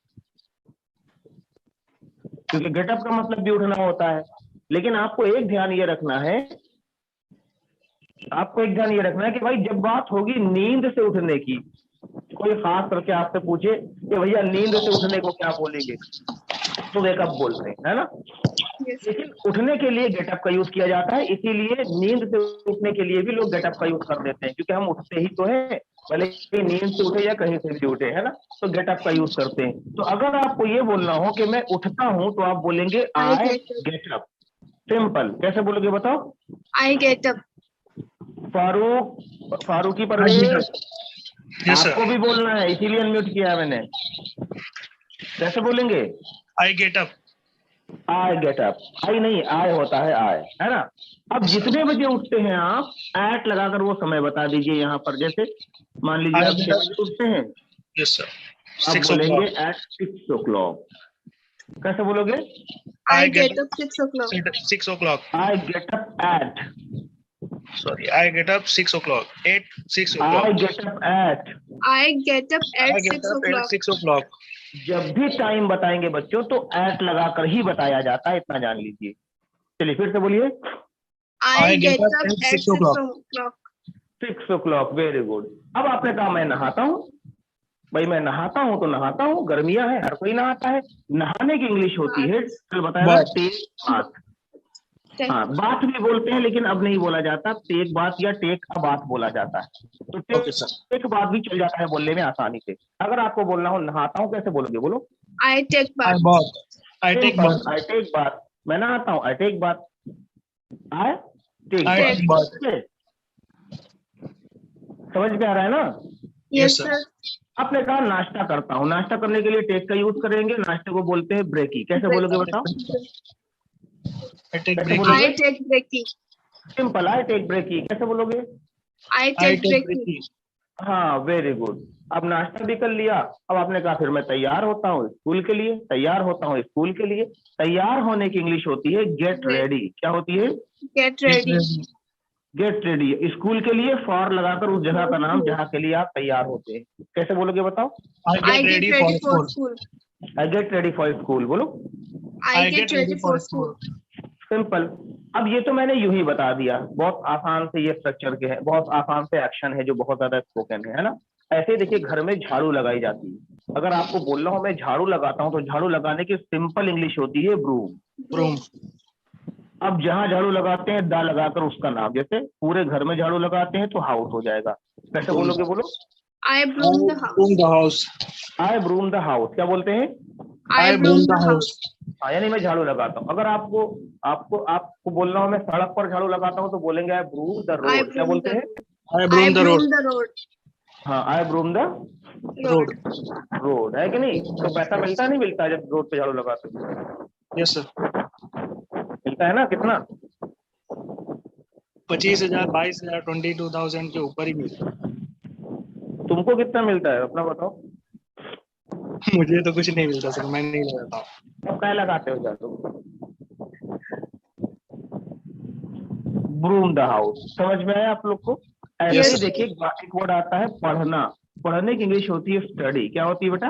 क्योंकि गेटअप का मतलब भी उठना होता है। लेकिन आपको एक ध्यान ये रखना है, आपको एक ध्यान ये रखना है कि भाई जब बात होगी नींद से उठने की, कोई खास करके आपसे पूछे कि भैया नींद से उठने को क्या बोलेंगे, तो वेकअप बोलते हैं, है ना? लेकिन उठने के लिए गेटअप का यूज किया जाता है, इसीलिए नींद से उठने के लिए भी लोग गेटअप का यूज कर देते हैं, क्योंकि हम उठते ही तो है, भले ही नींद से उठे या कहीं से भी उठे, है ना? तो गेटअप का यूज करते हैं। तो अगर आपको ये बोलना हो कि मैं उठता हूं, तो आप बोलेंगे आई गेटअप। सिंपल। कैसे बोलोगे बताओ? आई गेटअप। फारूकी परवेज, Yes, आपको sir. भी बोलना है, इसीलिए अनम्यूट किया है मैंने। कैसे बोलेंगे? I get up. I get up. I नहीं, आय होता है आय, है ना? अब जितने बजे उठते हैं आप एट लगाकर वो समय बता दीजिए यहाँ पर। जैसे मान लीजिए आप 6 बजे उठते हैं, Yes, sir. आप 6 बोलेंगे o'clock. Eight 6 o'clock। कैसे बोलोगे? I get up 6 o'clock। 6 o'clock. I get up at. Sorry, I get up 6 o'clock. 6 I o'clock. Get up at. I get up I at get 6 up at o'clock। 6 o'clock. जब भी time बताएंगे बच्चों तो eight लगाकर ही बताया जाता है, इतना जान लीजिए। चलिए फिर से बोलिए। I get get up up at at 6 6 o'clock. o'clock। 6 o'clock, very good. अब आपने कहा मैं नहाता हूँ। भाई मैं नहाता हूँ तो नहाता हूँ, गर्मियां है, हर कोई नहाता है। नहाने की इंग्लिश होती है, कल बताया था, टेक बाथ। हाँ, बात भी बोलते हैं, लेकिन अब नहीं बोला जाता। टेक बात या टेक अ बात बोला जाता है। तो Okay, sir. टेक बात भी चल जाता है बोलने में आसानी से। अगर आपको बोलना हो नहाता हूँ, कैसे बोलोगे? बोलो। I take I bath. bath. I take bath. I take bath. मैं नहाता हूँ, I take bath. I take I take बात। bath. समझ में आ रहा है ना? Yes sir. सर। आपने कहा नाश्ता करता हूँ। नाश्ता करने के लिए टेक का यूज करेंगे। नाश्ते को बोलते हैं ब्रेकी। कैसे बोलोगे बताओ? I take कैसे break. बोलोगे? I take brekkie. Simple, I take brekkie. कैसे बोलोगे? I I take take brekkie. break. हाँ, वेरी गुड। अब नाश्ता भी कर लिया। अब आपने कहा फिर मैं तैयार होता हूँ स्कूल के लिए। तैयार होता हूँ स्कूल के लिए। तैयार होने की इंग्लिश होती है गेट रेडी। क्या होती है? Get ready. Get ready. School के लिए फॉर लगाकर उस जगह का नाम जहाँ के लिए आप तैयार होते हैं। कैसे बोलोगे बताओ? I I get get ready ready for for school. School. I get ready for school. बोलो। I get ready for school. Simple. अब ये तो मैंने यूं ही बता दिया, बहुत आसान से ये स्ट्रक्चर के है, बहुत आसान से एक्शन है जो बहुत ज्यादा स्पोकन है ना? ऐसे देखिए घर में झाड़ू लगाई जाती है। अगर आपको बोलना हो मैं झाड़ू लगाता हूँ, तो झाड़ू लगाने की सिंपल इंग्लिश होती है ब्रूम। Broom. अब जहाँ झाड़ू लगाते हैं दा लगाकर उसका नाम, जैसे पूरे घर में झाड़ू लगाते हैं तो हाउस हो जाएगा। कैसे बोलोगे? बोलो। I broom the I house. broom the house. I broom the house. क्या बोलते हैं? I broom the house. हाँ, यानी मैं झाड़ू लगाता हूँ। अगर आपको आपको आपको बोलना हो मैं सड़क पर झाड़ू लगाता हूँ, तो बोलेंगे I broom the I road. क्या बोलते हैं? I I broom the road. Broom the road. हाँ, I broom the Road. Road. है कि नहीं? तो पैसा मिलता नहीं मिलता जब रोड पे झाड़ू लगाते हो? Yes, sir. मिलता है ना? कितना? 25,000, 22,000, 22,000 के ऊपर ही मिलता है। तुमको कितना मिलता है अपना बताओ? मुझे तो कुछ नहीं मिलता सर, मैं नहीं लगाता हूँ। अब क्या लगाते हो झाड़ू? Broom the house. समझ में आया आप लोग को? ऐसे Yes, ही sir. देखिए एक वर्ड आता है पढ़ना। पढ़ने की इंग्लिश होती है स्टडी। क्या होती है बेटा?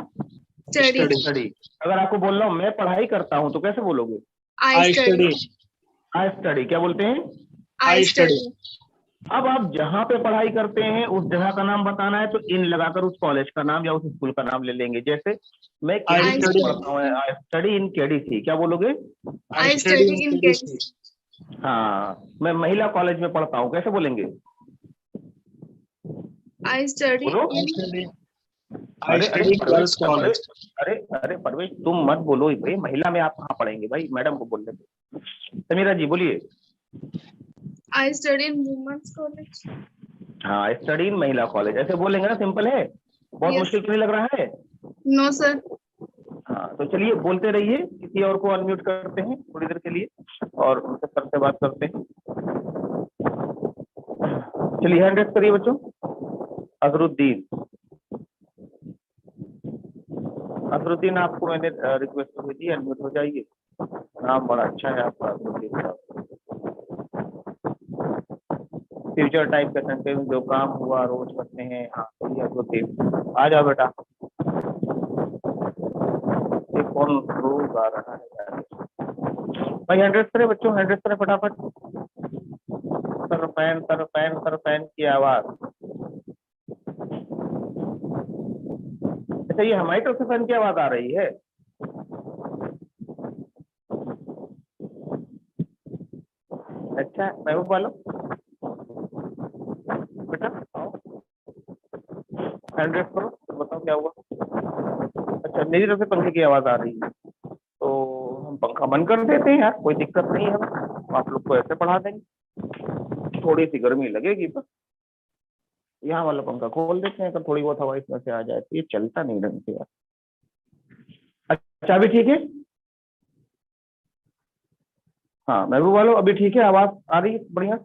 स्टडी। स्टडी। अगर आपको बोलना हो मैं पढ़ाई करता हूँ, तो कैसे बोलोगे? I study. I study. क्या बोलते हैं? I study. अब आप जहाँ पे पढ़ाई करते हैं उस जगह का नाम बताना है, तो इन लगाकर उस कॉलेज का नाम या उस स्कूल का नाम ले लेंगे। जैसे मैं I केडीसी study- पढ़ता हूँ, आई स्टडी इन केडीसी। क्या बोलोगे? आई स्टडी इन केडीसी। हाँ, मैं महिला कॉलेज में पढ़ता हूँ। कैसे बोलेंगे? आई स्टडी बोलो। इन I study girls college. अरे अरे परवेश, तुम मत बोलो भाई, महिला में आप कहाँ पढ़ेंगे भाई? मैडम को बोलने दो। समीरा जी बोलिए। I study in women's college. हाँ, स्टडी इन महिला कॉलेज। ऐसे बोलेंगे ना? सिंपल है, बहुत Yes. मुश्किल तो नहीं लग रहा है? No sir. हाँ, हाँ तो चलिए बोलते रहिए, किसी और को अनम्यूट करते हैं थोड़ी देर के लिए और उनसे सर से बात करते हैं। चलिए हैंड रेस करिए बच्चों। अजरुद्दीन, अजरुद्दीन आपको मैंने रिक्वेस्ट भेजी, अनम्यूट हो जाइए। नाम बड़ा अच्छा है आपका अजरुद्दीन साहब। फ्यूचर टाइप का सेंटेंस, जो काम हुआ रोज करते हैं। हाँ सही अजरुद्दीन, आ जाओ बेटा। ये कौन रोज आ रहा है यार? भाई हैंड रेस करें बच्चों, हैंड रेस करें फटाफट। सर फैन की आवाज। अच्छा ये हमारी तरफ से फैन की आवाज आ रही है? अच्छा महबूब वालों बेटा आओ, हैंड रेस करो, तो बताओ क्या हुआ। अच्छा मेरी तरफ से पंखे की आवाज आ रही है, तो हम पंखा बंद कर देते हैं यार, कोई दिक्कत नहीं है, हम आप लोग को ऐसे पढ़ा देंगे। थोड़ी सी गर्मी लगेगी बस, यहाँ वाला पंखा खोल देते हैं, अगर थोड़ी बहुत हवा इसमें से आ जाए तो ये चलता नहीं ढंग से यार। अच्छा अभी ठीक है? हाँ महबूब वालों अभी ठीक है, आवाज आ रही है बढ़िया?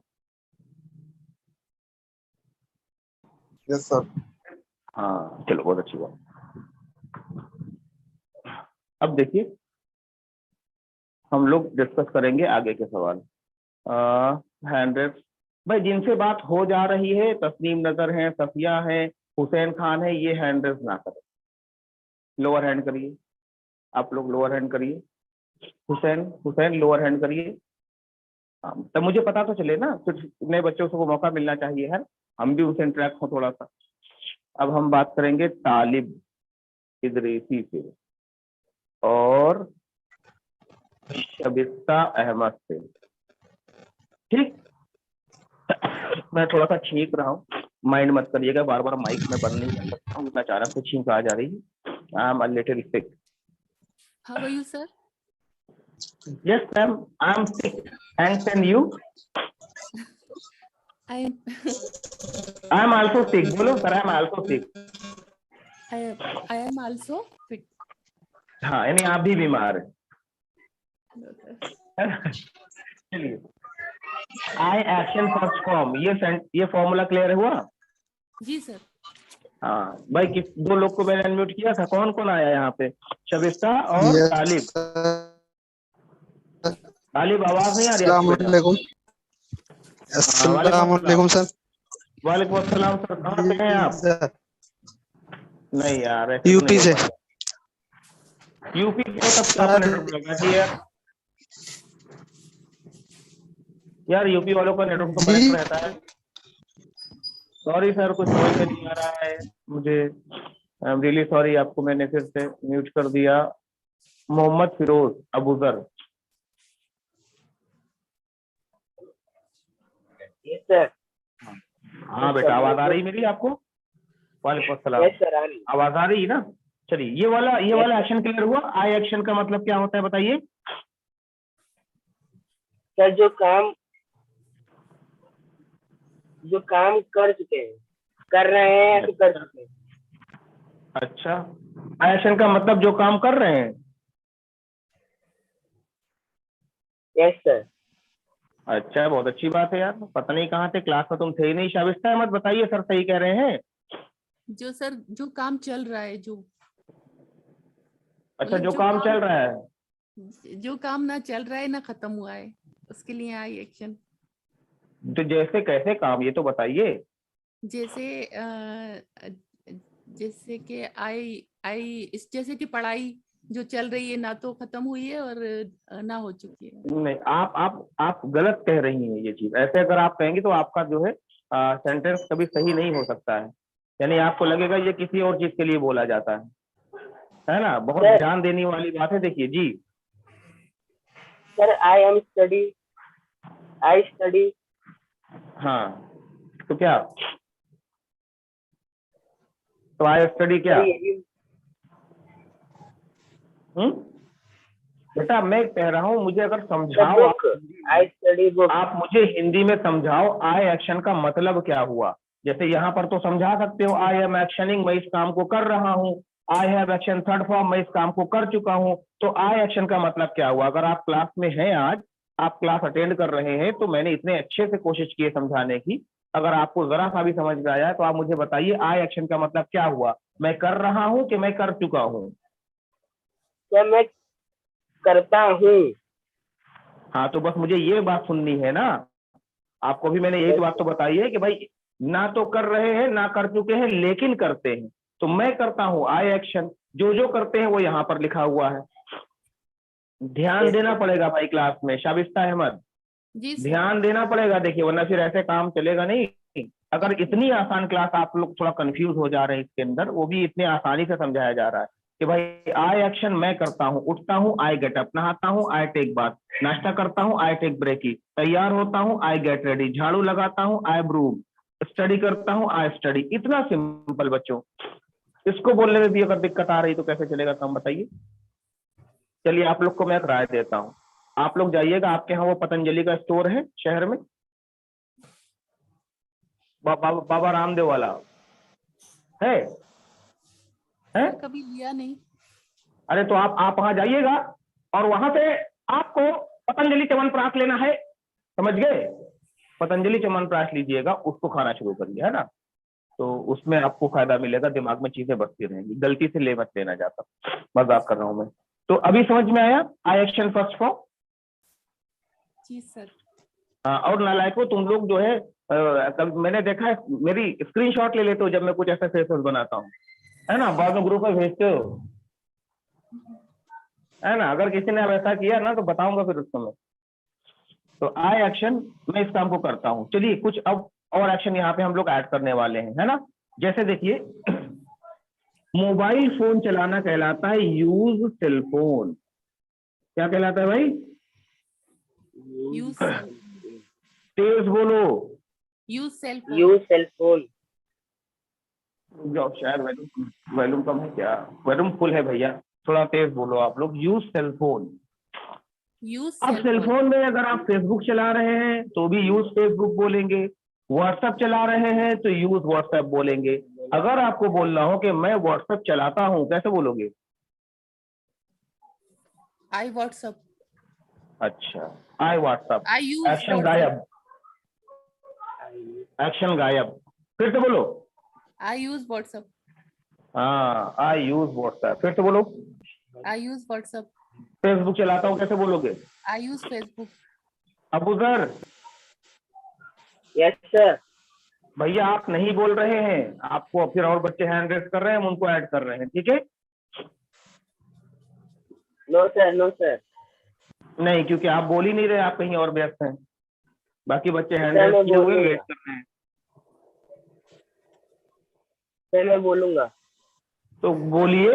Yes sir. हाँ चलो बहुत अच्छी बात। अब देखिए हम लोग डिस्कस करेंगे आगे के सवाल। हैंड रेस भाई, जिनसे बात हो जा रही है, तस्नीम नजर है, सफिया है, हुसैन खान है, ये हैंड रेस ना करें। लोअर हैंड करिए, आप लोग लोअर हैंड करिए। हुसैन लोअर हैंड करिए। तब मुझे पता तो चले ना, कुछ नए बच्चों को मौका मिलना चाहिए है, हम भी उसे इंटरेक्ट हो थोड़ा सा। अब हम बात करेंगे तालिब इदरीसी से और शबिस्ता अहमद से। ठीक, मैं थोड़ा सा छींक रहा हूँ, माइंड मत करिएगा, बार बार माइक में बंद नहीं कर सकता हूँ, अचानक से छींक आ जा रही है। I am a little sick. How are you, sir? Yes, ma'am, I am sick. Thanks, and you? I I am also sick. बोलो sir, I am also sick. I am also fit. हाँ यानी आप भी बीमार हैं। चलिए, I action first form, ये formula clear हुआ? जी सर। हाँ भाई, किस दो लोग को मैंने अनम्यूट किया था, कौन कौन आया यहाँ पे? शबिस्ता और तालिब। तालिब आवाज नहीं आ रही आपकी बेटा? अस्सलाम वालेकुम सर। वालेकुम अस्सलाम सर, कहाँ से हैं आप? नहीं यार ऐसे यूपी से। यूपी से तब तो आपका नेटवर्क लगा यार। यार यूपी वालों का नेटवर्क तो कनेक्ट रहता है। सॉरी सर, कुछ समझ में नहीं आ रहा है मुझे, आई एम रियली सॉरी, आपको मैंने फिर से म्यूट कर दिया। मोहम्मद फिरोज अबूजर। हाँ बेटा, आवाज आ रही मेरी आपको? वालेकुम अस्सलाम। आवाज आ रही है ना? चलिए, ये वाला एक्शन क्लियर हुआ। आई एक्शन का मतलब क्या होता है बताइए? सर जो काम कर चुके हैं, कर रहे हैं या तो कर चुके हैं। अच्छा, आई एक्शन का मतलब जो काम कर रहे हैं। Yes sir. अच्छा बहुत अच्छी बात है यार, पता नहीं कहाँ थे, क्लास में तुम थे ही नहीं। शाबिस्ता अहमद बताइए, सर सही कह रहे हैं? जो काम चल रहा है, जो अच्छा जो काम चल रहा है, जो काम ना चल रहा है ना खत्म हुआ है, उसके लिए आई एक्शन। तो जैसे कैसे काम, ये तो बताइए। जैसे कि जैसे कि पढ़ाई जो चल रही है ना तो खत्म हुई है और ना हो चुकी है। नहीं, आप गलत कह रही हैं ये चीज। ऐसे अगर आप कहेंगे तो आपका जो है सेंटेंस कभी सही नहीं हो सकता है, यानी आपको लगेगा ये किसी और चीज के लिए बोला जाता है ना? बहुत ध्यान देने वाली बात है। देखिए जी सर, आई स्टडी। हाँ तो क्या, तो आई स्टडी क्या? बेटा मैं कह रहा हूँ, मुझे अगर समझाओ आप मुझे हिंदी में समझाओ, आई एक्शन का मतलब क्या हुआ। जैसे यहाँ पर तो समझा सकते हो, आई एम एक्शनिंग, मैं इस काम को कर रहा हूँ। I have action third form, मैं इस काम को कर चुका हूं। तो आई एक्शन का मतलब क्या हुआ? अगर आप क्लास में हैं, आज आप क्लास अटेंड कर रहे हैं, तो मैंने इतने अच्छे से कोशिश की है समझाने की, अगर आपको जरा सा भी समझ में आया तो आप मुझे बताइए आई एक्शन का मतलब क्या हुआ? मैं कर रहा हूं कि मैं कर चुका हूं? क्या मैं करता हूँ? हाँ, तो बस मुझे ये बात सुननी है ना। आपको भी मैंने एक बात तो बताई है कि भाई ना तो कर रहे हैं ना कर चुके हैं, लेकिन करते हैं। तो मैं करता हूं, आई एक्शन। जो जो करते हैं वो यहाँ पर लिखा हुआ है। ध्यान देना पड़ेगा भाई क्लास में। शाबिस्ता अहमद, जी सर। ध्यान देना पड़ेगा, देखिए, वरना फिर ऐसे काम चलेगा नहीं। अगर इतनी आसान क्लास, आप लोग थोड़ा कंफ्यूज हो जा रहे हैं इसके अंदर, वो भी इतने आसानी से समझाया जा रहा है कि भाई आई एक्शन मैं करता हूँ, उठता हूँ आई गेट अप, नहाता हूँ आई टेक बाथ, नाश्ता करता हूँ आई टेक ब्रेक, तैयार होता हूँ आई गेट रेडी, झाड़ू लगाता हूँ आई ब्रूम, स्टडी करता हूँ आई स्टडी। इतना सिंपल बच्चों। इसको बोलने में भी अगर दिक्कत आ रही तो कैसे चलेगा काम, बताइए। चलिए आप लोग को मैं एक राय देता हूँ, आप लोग जाइएगा, आपके यहाँ वो पतंजलि का स्टोर है शहर में, बाबा रामदेव वाला है? कभी लिया नहीं। अरे तो आप वहां जाइएगा और वहां से आपको पतंजलि च्यवनप्राश लेना है, समझ गए? पतंजलि च्यवनप्राश लीजिएगा, उसको खाना शुरू करिए, है ना? तो उसमें आपको फायदा मिलेगा, दिमाग में चीजें बसती रहेंगी। गलती से ले मत लेना जाता, मजाक कर रहा हूं मैं। तो अभी समझ में आया आई एक्शन फर्स्ट फॉर्म? जी सर। और नालायको तुम लोग जो है, कभी मैंने देखा है, मेरी स्क्रीनशॉट ले लेते हो जब मैं कुछ ऐसा फेस बनाता हूँ, है ना? बाद में ग्रुप में भेजते हो, है ना? अगर किसी ने अब ऐसा किया ना तो बताऊंगा फिर उस समय। तो आई एक्शन, मैं इस काम को करता हूँ। चलिए कुछ अब और एक्शन यहाँ पे हम लोग ऐड करने वाले हैं, है ना? जैसे देखिए, मोबाइल फोन चलाना कहलाता है यूज सेल फोन। क्या कहलाता है भाई? यूज तेज बोलो। Use cell phone. Use cell phone. जाओ, शायद वॉल्यूम कम है क्या? वॉल्यूम फुल है भैया, थोड़ा तेज बोलो आप लोग। Use cell phone. अब सेल फोन में अगर आप फेसबुक चला रहे हैं तो भी यूज फेसबुक बोलेंगे, व्हाट्सएप चला रहे हैं तो यूज व्हाट्सएप बोलेंगे। अगर आपको बोलना हो कि मैं व्हाट्सएप चलाता हूं, कैसे बोलोगे? आई व्हाट्सएप। अच्छा, आई व्हाट्सएप। आई यूज एक्शन गायब, एक्शन गायब। फिर से बोलो। आई यूज व्हाट्सएप। हाँ, आई यूज व्हाट्सएप। फिर से बोलो। आई यूज व्हाट्सएप। फेसबुक चलाता हूँ, कैसे बोलोगे? I use Facebook. Abu sir. Yes sir. भैया आप नहीं बोल रहे हैं, आपको फिर और बच्चे हैंड रेस कर रहे हैं, हम उनको ऐड कर रहे हैं, ठीक है? No sir, no sir. नहीं, क्योंकि आप बोल ही नहीं रहे, आप कहीं और व्यस्त हैं। बाकी बच्चे हैंड सर, रेस मैं किए हुए बोलूंगा। वेट कर रहे हैं। सर मैं बोलूंगा। तो बोलिए,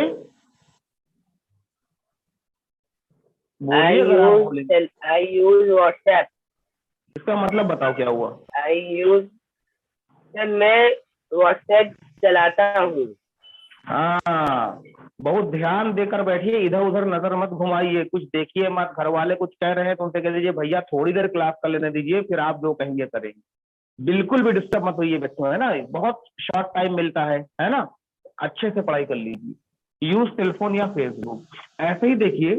आई बोलिए अगर आप बोलेंगे। Use WhatsApp. इसका मतलब बताओ क्या हुआ? आई यूज, सर मैं व्हाट्सएप चलाता हूँ। हाँ, बहुत ध्यान देकर बैठिए, इधर उधर नजर मत घुमाइए, कुछ देखिए मत। घर वाले कुछ कह रहे हैं तो उनसे कह दीजिए भैया थोड़ी देर क्लास कर लेने दीजिए, फिर आप जो कहेंगे करेंगे। बिल्कुल भी डिस्टर्ब मत होइए बच्चों, है ना? बहुत शॉर्ट टाइम मिलता है ना? अच्छे से पढ़ाई कर लीजिए। यूज टेलीफोन या फेसबुक। ऐसे ही देखिए,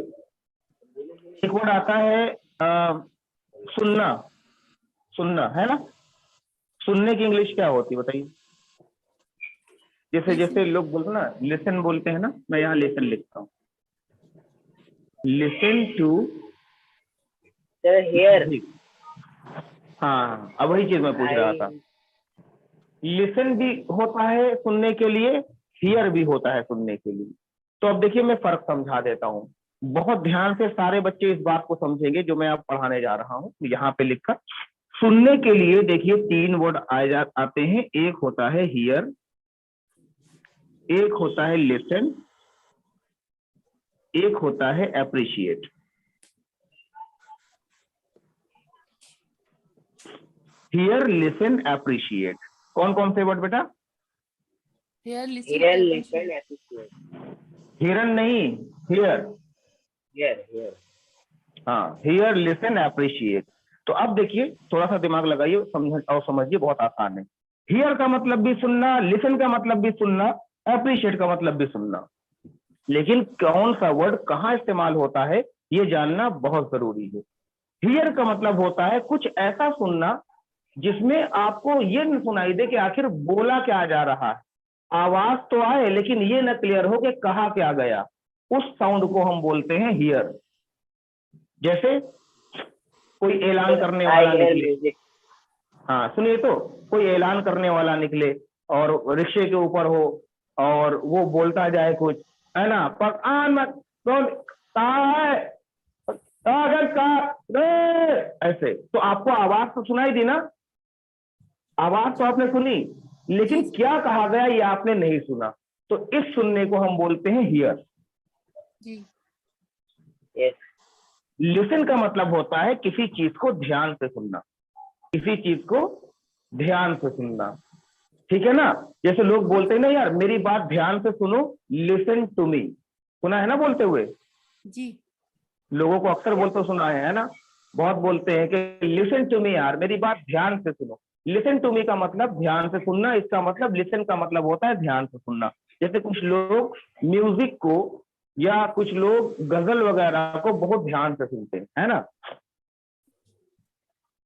एक वर्ड आता है सुनना। सुनना, है ना? सुनने की इंग्लिश क्या होती है बताइए? जैसे जैसे लोग बोलते हैं ना, लिसन बोलते हैं ना, मैं यहाँ लिसन लिखता हूँ, लिसन टू। हियर। हाँ, अब वही चीज मैं पूछ रहा था। लिसन भी होता है सुनने के लिए, हियर भी होता है सुनने के लिए। तो अब देखिए मैं फर्क समझा देता हूँ, बहुत ध्यान से सारे बच्चे इस बात को समझेंगे जो मैं अब पढ़ाने जा रहा हूँ। यहाँ पे लिखकर सुनने के लिए देखिए 3 वर्ड आते हैं। एक होता है हियर, एक होता है लिसन, एक होता है अप्रिशिएट। Here, listen, appreciate. कौन कौन से वर्ड बेटा? Here here, listen listen, appreciate. हिरन नहीं, हियर। Here, here. हाँ, हियर, लिसन, अप्रिशिएट। तो अब देखिए, थोड़ा सा दिमाग लगाइए, समझिए, बहुत आसान है। हियर का मतलब भी सुनना, लिसन का मतलब भी सुनना, अप्रिशिएट का मतलब भी सुनना। लेकिन कौन सा वर्ड कहाँ इस्तेमाल होता है ये जानना बहुत जरूरी है। हियर का मतलब होता है कुछ ऐसा सुनना जिसमें आपको ये न सुनाई दे कि आखिर बोला क्या जा रहा है, आवाज तो आए लेकिन ये न क्लियर हो कि कहा क्या गया, उस साउंड को हम बोलते हैं हियर। जैसे कोई ऐलान करने वाला निकले, हाँ सुनिए, तो कोई ऐलान करने वाला निकले और रिक्शे के ऊपर हो और वो बोलता जाए कुछ, है ना, पकान मत कौन कहाँ है, कागज का रे, ऐसे, तो आपको आवाज तो सुनाई दी ना, आवाज तो आपने सुनी, लेकिन क्या कहा गया ये आपने नहीं सुना, तो इस सुनने को हम बोलते हैं हियर। लिसन का मतलब होता है किसी चीज को ध्यान से सुनना, किसी चीज को ध्यान से सुनना, ठीक है ना। जैसे लोग बोलते हैं ना, यार मेरी बात ध्यान से सुनो, लिसन टू मी, सुना है ना बोलते हुए जी, लोगों को अक्सर बोलते सुना है ना, बहुत बोलते हैं कि लिसन टू मी, यार मेरी बात ध्यान से सुनो। लिसन टू मी का मतलब ध्यान से सुनना, इसका मतलब लिसन का मतलब होता है ध्यान से सुनना। जैसे कुछ लोग म्यूजिक को या कुछ लोग गजल वगैरह को बहुत ध्यान से सुनते हैं, है ना,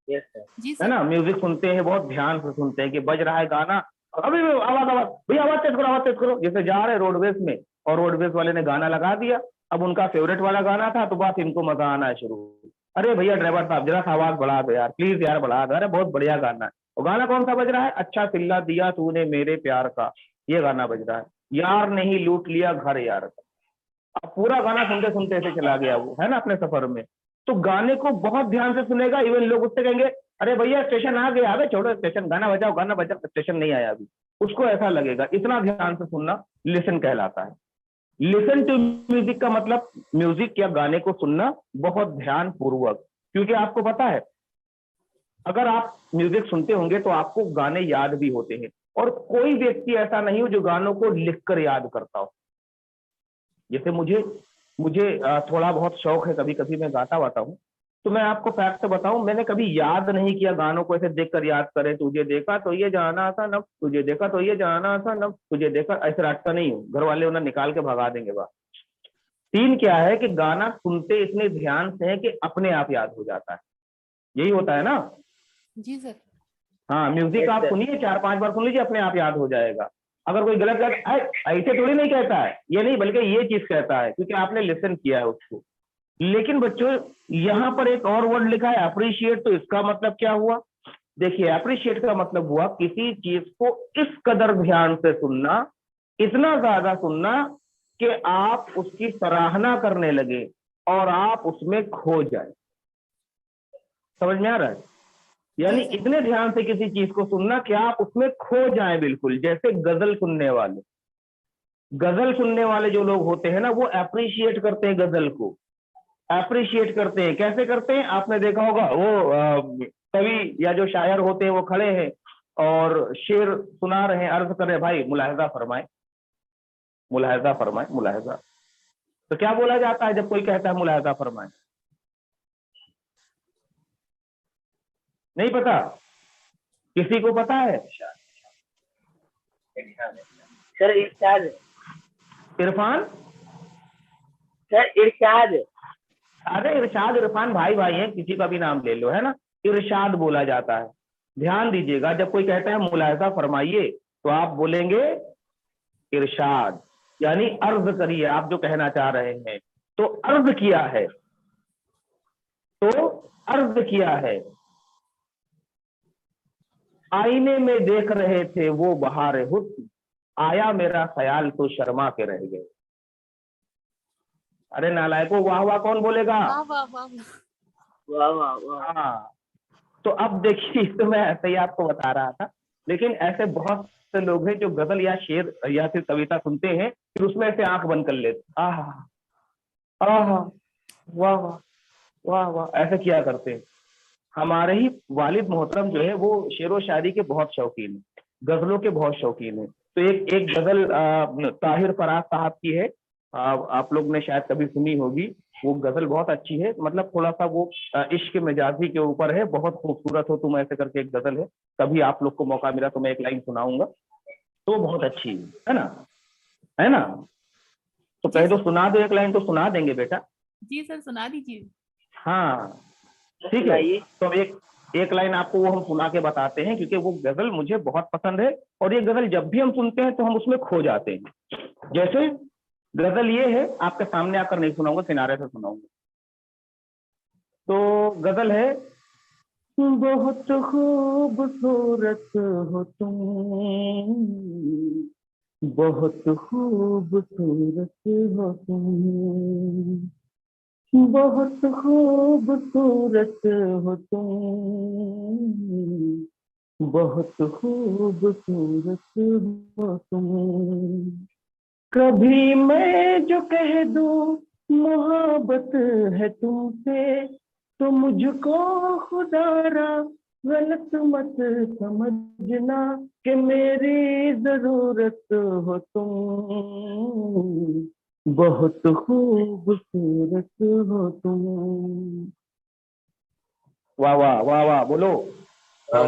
है ना, म्यूजिक सुनते हैं बहुत ध्यान से सुनते हैं कि बज रहा है गाना, अभी आवाज आवाज भैया आवाज तेज करो, आवाज तेज करो। जैसे जा रहे रोडवेज में और रोडवेज वाले ने गाना लगा दिया, अब उनका फेवरेट वाला गाना था, तो बस इनको मजा आना है शुरू, अरे भैया ड्राइवर साहब जरा सा आवाज बढ़ा दो यार, प्लीज यार बढ़ा दो, अरे बहुत बढ़िया गाना है। और गाना कौन सा बज रहा है, अच्छा सिल्ला दिया तूने मेरे प्यार का, ये गाना बज रहा है, यार नहीं लूट लिया घर यार का। अब पूरा गाना सुनते सुनते ऐसे चला गया वो, है ना, अपने सफर में। तो गाने को बहुत ध्यान से सुनेगा, इवन लोग उससे कहेंगे अरे भैया स्टेशन आ गया, अबे छोड़ो स्टेशन, गाना बजाओ गाना बजाओ, स्टेशन नहीं आया अभी, उसको ऐसा लगेगा। इतना ध्यान से सुनना लिसन कहलाता है। लिसन टू म्यूजिक का मतलब म्यूजिक या गाने को सुनना बहुत ध्यान पूर्वक, क्योंकि आपको पता है अगर आप म्यूजिक सुनते होंगे तो आपको गाने याद भी होते हैं, और कोई व्यक्ति ऐसा नहीं हो जो गानों को लिखकर याद करता हो। जैसे मुझे थोड़ा बहुत शौक है, कभी कभी मैं गाता वाता हूँ, तो मैं आपको फैक्ट बताऊं, मैंने कभी याद नहीं किया गानों को ऐसे देखकर याद करे, तुझे देखा तो ये जाना था नब, तुझे देखा तो ये जाना था नब, तुझे देखा, ऐसे रटता नहीं हूँ, घर वाले उन्हें निकाल के भगा देंगे बात। तीन क्या है कि गाना सुनते इतने ध्यान से है कि अपने आप याद हो जाता है, यही होता है ना। जी सर। हाँ, म्यूजिक आप सुनिए 4-5 बार सुन लीजिए, अपने आप याद हो जाएगा। अगर कोई गलत ऐसे थोड़ी नहीं कहता है, ये नहीं, बल्कि ये चीज कहता है क्योंकि आपने लिसन किया है उसको। लेकिन बच्चों यहाँ पर एक और वर्ड लिखा है अप्रिशिएट, तो इसका मतलब क्या हुआ, देखिए अप्रिशिएट का मतलब हुआ किसी चीज को इस कदर ध्यान से सुनना, इतना ज्यादा सुनना कि आप उसकी सराहना करने लगे और आप उसमें खो जाए। समझ में आ रहा है, यानी इतने ध्यान से किसी चीज को सुनना कि आप उसमें खो जाएं बिल्कुल। जैसे गजल सुनने वाले जो लोग होते हैं ना, वो अप्रिशिएट करते हैं, गजल को अप्रिशिएट करते हैं। कैसे करते हैं, आपने देखा होगा वो कवि या जो शायर होते हैं वो खड़े हैं और शेर सुना रहे हैं, अर्ज कर रहे हैं, भाई मुलाहिजा फरमाए, मुलाहिजा फरमाए, मुलाहिजा। तो क्या बोला जाता है जब कोई कहता है मुलाहिजा फरमाए, नहीं पता, किसी को पता है? सर इरशाद, इरफान, सर इरशाद, अरे इरशाद इरफान भाई भाई है, किसी का भी नाम ले लो, है ना, इरशाद बोला जाता है। ध्यान दीजिएगा, जब कोई कहता है मुलाहिजा फरमाइए तो आप बोलेंगे इरशाद, यानी अर्ज करिए, आप जो कहना चाह रहे हैं, तो अर्ज किया है, तो अर्ज किया है। आईने में देख रहे थे वो बहार हुस्न, आया मेरा ख्याल तो शर्मा के रह गए। अरे नालायको, वाह वाह कौन बोलेगा? वाह वाह वाह वाह वाह। हाँ, तो अब देखिए, तो मैं ऐसे ही आपको बता रहा था, लेकिन ऐसे बहुत से लोग हैं जो गजल या शेर या फिर कविता सुनते हैं, फिर उसमें ऐसे आंख बंद कर लेते, आहा आहा, वाह वाह वाह वाह, ऐसे किया करते हैं। हमारे ही वालिद मोहतरम जो है वो शेरो शायरी के बहुत शौकीन है, गजलों के बहुत शौकीन है। तो एक गजल ताहिर फराज साहब की है, आप लोग ने शायद कभी सुनी होगी, वो गजल बहुत अच्छी है, मतलब थोड़ा सा वो इश्क मिजाजी के ऊपर है, बहुत खूबसूरत हो तुम ऐसे करके एक गजल है, कभी आप लोग को मौका मिला तो मैं एक लाइन सुनाऊंगा, तो बहुत अच्छी है ना, है ना। तो कह दो सुना दो, एक लाइन तो सुना देंगे बेटा। जी सर, सुना दीजिए। हाँ ठीक है, तो एक लाइन आपको वो हम सुना के बताते हैं, क्योंकि वो गजल मुझे बहुत पसंद है और ये गजल जब भी हम सुनते हैं तो हम उसमें खो जाते हैं। जैसे गजल ये है, आपके सामने आकर नहीं सुनाऊंगा, किनारे से सुनाऊंगा। तो गजल है, बहुत खूबसूरत हो तुम, बहुत खूबसूरत हो तुम, बहुत खूबसूरत हो तुम, बहुत खूबसूरत हो तुम। कभी मैं जो कह दूं मोहब्बत है तुमसे, तो मुझको खुदारा गलत मत समझना कि मेरी जरूरत हो तुम, बहुत खूबसूरत हो तुम। वाह वाह वाह वाह, बोलो। वाह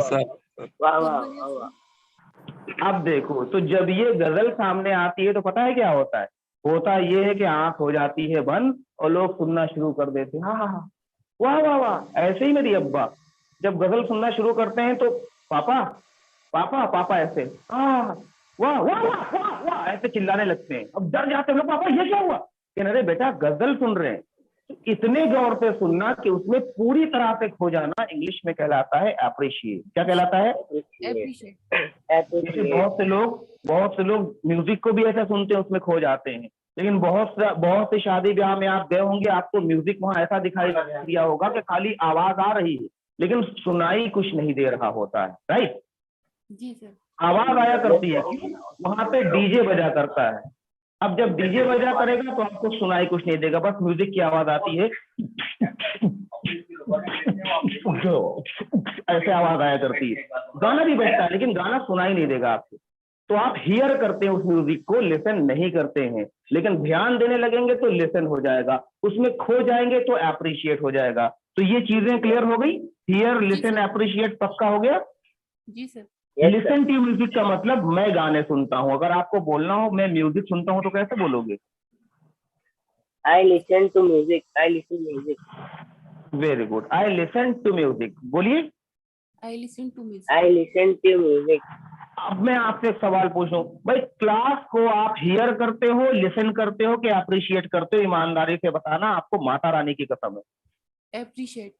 वाह वाह वाह। अब देखो, तो जब ये गजल सामने आती है तो पता है क्या होता है? होता ये है कि आंख हो जाती है बंद और लोग सुनना शुरू कर देते हैं। हाँ हाँ हाँ, वाह वाह वाह। ऐसे ही मेरी अब्बा जब गजल सुनना शुरू करते हैं तो पापा पापा पापा ऐसे, हाँ वाह वाह वाह वाह वाह ऐसे चिल्लाने लगते हैं। अब डर जाते हैं, पापा ये क्या हुआ? कि अरे बेटा गजल सुन रहे हैं। तो इतने गौर से सुनना कि उसमें पूरी तरह से खो जाना इंग्लिश में कहलाता है अप्रिशिएट। क्या कहलाता है? एप्रिशिएट। बहुत से लोग म्यूजिक को भी ऐसा सुनते हैं, उसमें खो जाते हैं। लेकिन बहुत से शादी ब्याह में आप गए होंगे, आपको म्यूजिक वहां ऐसा दिखाई दिया होगा कि खाली आवाज आ रही है लेकिन सुनाई कुछ नहीं दे रहा होता है, राइट? जी सर। आवाज आया करती है, वहां पे डीजे बजा करता है। अब जब डीजे बजा करेगा तो आपको सुनाई कुछ नहीं देगा, बस म्यूजिक की आवाज आती है, ऐसे आवाज आया करती है। गाना भी बजता है लेकिन गाना सुनाई नहीं देगा आपको। तो आप हियर करते हैं उस म्यूजिक को, लिसन नहीं करते हैं। लेकिन ध्यान देने लगेंगे तो लिसन हो जाएगा, उसमें खो जाएंगे तो अप्रिशिएट हो जाएगा। तो ये चीजें क्लियर हो गई? हियर, लिसन, अप्रिशिएट पक्का हो गया? जी सर। लिसन टू म्यूजिक का मतलब मैं गाने सुनता हूं। अगर आपको बोलना हो मैं म्यूजिक सुनता हूं तो कैसे बोलोगे? I listen to music. I listen music. Very good, I listen to music. बोलिए। I listen to music. I listen to music. अब मैं आपसे एक सवाल पूछूं भाई, क्लास को आप हियर करते हो, लिसन करते हो कि अप्रिशिएट करते हो? ईमानदारी से बताना, आपको माता रानी की कसम है। एप्रिशिएट।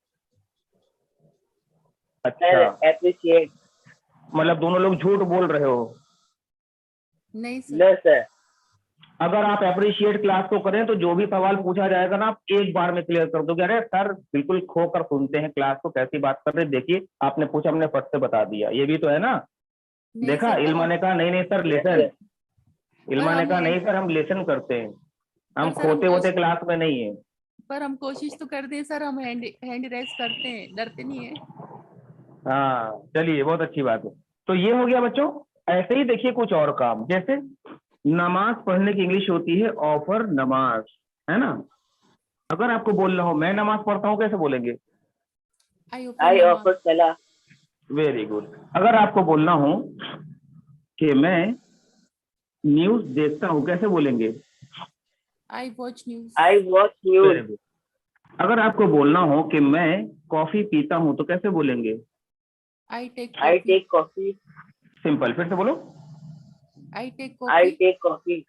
अच्छा, Appreciate. मतलब दोनों लोग झूठ बोल रहे हो? नहीं सर। No sir. अगर आप अप्रिशिएट क्लास को करें तो जो भी सवाल पूछा जाएगा ना, आप एक बार में क्लियर कर दोगे। अरे सर बिल्कुल खोकर सुनते हैं क्लास को, कैसी बात कर रहे, देखिए आपने पूछा हमने फट से बता दिया। ये भी तो है ना? देखा, इल्मा ने कहा नहीं नहीं सर लिसन, इल्मा ने कहा नहीं सर हम लिसन करते हैं, हम खोते होते क्लास में नहीं है। पर हम कोशिश तो करते हैं सर, हम हैंड रेस करते हैं, डरते नहीं है। हाँ चलिए, बहुत अच्छी बात है। तो ये हो गया बच्चों। ऐसे ही देखिए कुछ और काम, जैसे नमाज पढ़ने की इंग्लिश होती है ऑफर नमाज, है ना? अगर आपको बोलना हो मैं नमाज पढ़ता हूँ, कैसे बोलेंगे? I offer salah. Very good. अगर आपको बोलना हो कि मैं न्यूज देखता हूँ, कैसे बोलेंगे? I watch news. I watch news. Very good. अगर आपको बोलना हो कि मैं कॉफी पीता हूँ तो कैसे बोलेंगे? I take coffee. सिंपल, फिर से बोलो। I take I take coffee.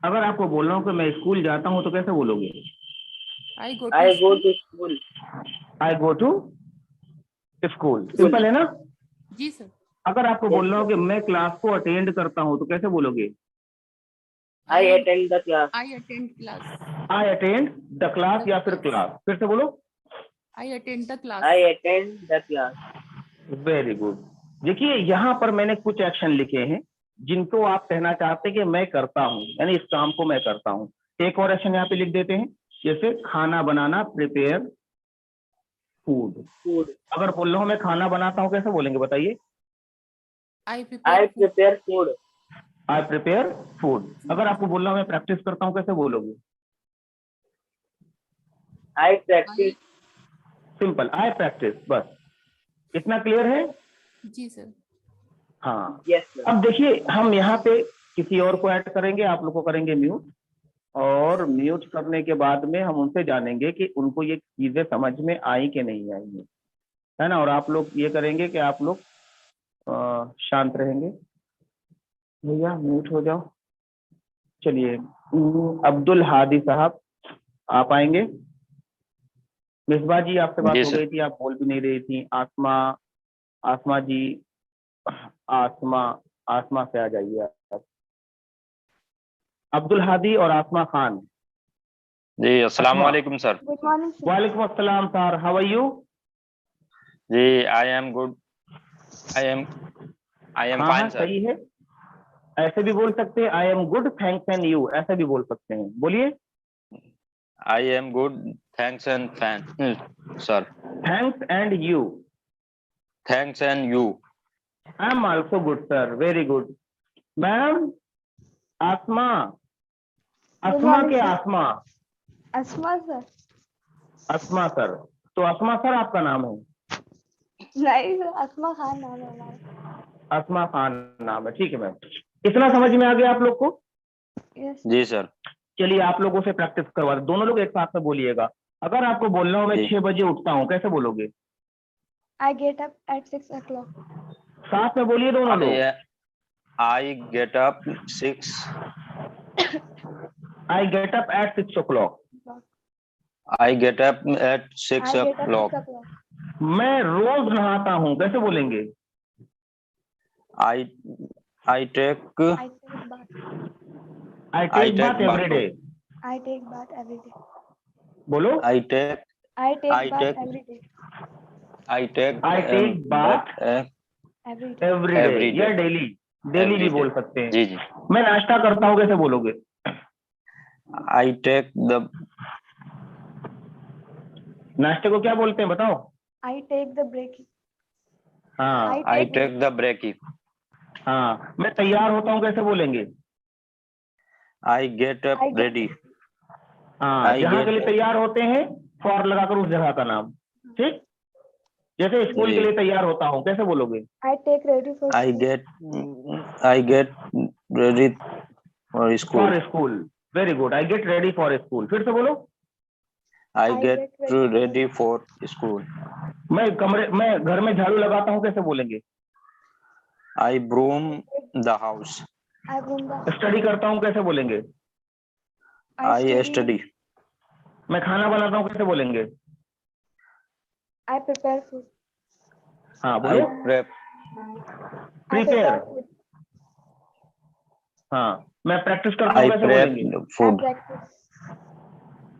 अगर आपको बोलना हो कि मैं स्कूल जाता हूँ तो कैसे बोलोगे? I go to school. I go to school. Simple है ना? जी सर। अगर आपको बोलना हो कि मैं क्लास को अटेंड करता हूँ तो कैसे बोलोगे? I attend the class. I attend class. I attend the class या फिर क्लास, फिर से बोलो। आई attend the class. I attend the class. Very good. देखिए यहाँ पर मैंने कुछ एक्शन लिखे हैं जिनको आप कहना चाहते हैं कि मैं करता हूँ, यानी इस काम को मैं करता हूँ। एक और एक्शन यहाँ पे लिख देते हैं, जैसे खाना बनाना, प्रिपेयर फूड। अगर बोल रहा हूँ मैं खाना बनाता हूँ, कैसे बोलेंगे बताइए? आई prepare food. आई प्रिपेयर फूड। अगर आपको बोलना मैं प्रैक्टिस करता हूँ, कैसे बोलोगे? I practice. Simple, I practice. बस इतना क्लियर है? जी सर। हाँ। Yes sir. अब देखिए हम यहाँ पे किसी और को ऐड करेंगे, आप लोग को करेंगे म्यूट, और म्यूट करने के बाद में हम उनसे जानेंगे कि उनको ये चीजें समझ में आई कि नहीं आई है ना। और आप लोग ये करेंगे कि आप लोग शांत रहेंगे। भैया म्यूट हो जाओ। चलिए अब्दुल हादी साहब आप आएंगे। मिसबा जी आपसे बात हो गई थी, आप बोल भी नहीं रही थी। आसमा जी, आसमा से आ जाइए आप। अब्दुल हादी और आसमा खान। जी अस्सलाम वालेकुम सर। Good morning sir. वालेकुम अस्सलाम सर, हाउ आर यू? जी I am good, I am fine sir. सही है, ऐसे भी बोल सकते हैं I am good thanks and you, ऐसे भी बोल सकते हैं। बोलिए I am good thanks and fan sir. Thanks and you. Thanks and you. I am also good sir, very good. Ma'am Asma, Asma के आसमा, अस्मा सर। आसमा सर। तो आसमा सर आपका नाम है? नहीं सर, अस्मा खान नाम है हमारा। आसमा खान नाम है, ठीक है मैम। इतना समझ में आ गया आप लोग को? यस जी सर। चलिए आप लोगों से प्रैक्टिस करवा दो, दोनों लोग एक साथ में बोलिएगा। अगर आपको बोलना हो मैं 6 बजे उठता हूँ, कैसे बोलोगे? I get up at 6 o'clock। साथ में बोलिए दोनों लोग। I get up 6। I get up at 6 o'clock। I get up at 6 o'clock। मैं रोज नहाता हूँ, कैसे बोलेंगे? I take bath every day. I take bath every day. बोलो I take bath every day. I take bath every day या daily भी बोल सकते हैं। जी जी। मैं नाश्ता करता हूँ, कैसे बोलोगे? I take the. नाश्ते को क्या बोलते हैं बताओ? I take the break. हाँ आई टेक द ब्रेक। हाँ। मैं तैयार होता हूँ, कैसे बोलेंगे? आई गेट अप रेडी। हाँ, जहाँ के लिए तैयार होते हैं फॉर लगाकर उस जगह का नाम, ठीक। जैसे स्कूल के लिए तैयार होता हूँ, कैसे बोलोगे? I take ready for I get ready for school. For school, very good. I get ready for school. फिर से बोलो। I get ready for school. मैं घर में झाड़ू लगाता हूँ, कैसे बोलेंगे? I broom the house. Study करता हूँ, कैसे बोलेंगे? I study. मैं खाना बनाता हूँ, कैसे बोलेंगे? I prepare food. हाँ बोलो। प्रिपेयर। हाँ। मैं प्रैक्टिस करता हूँ, कैसे बोलेंगे? फूड।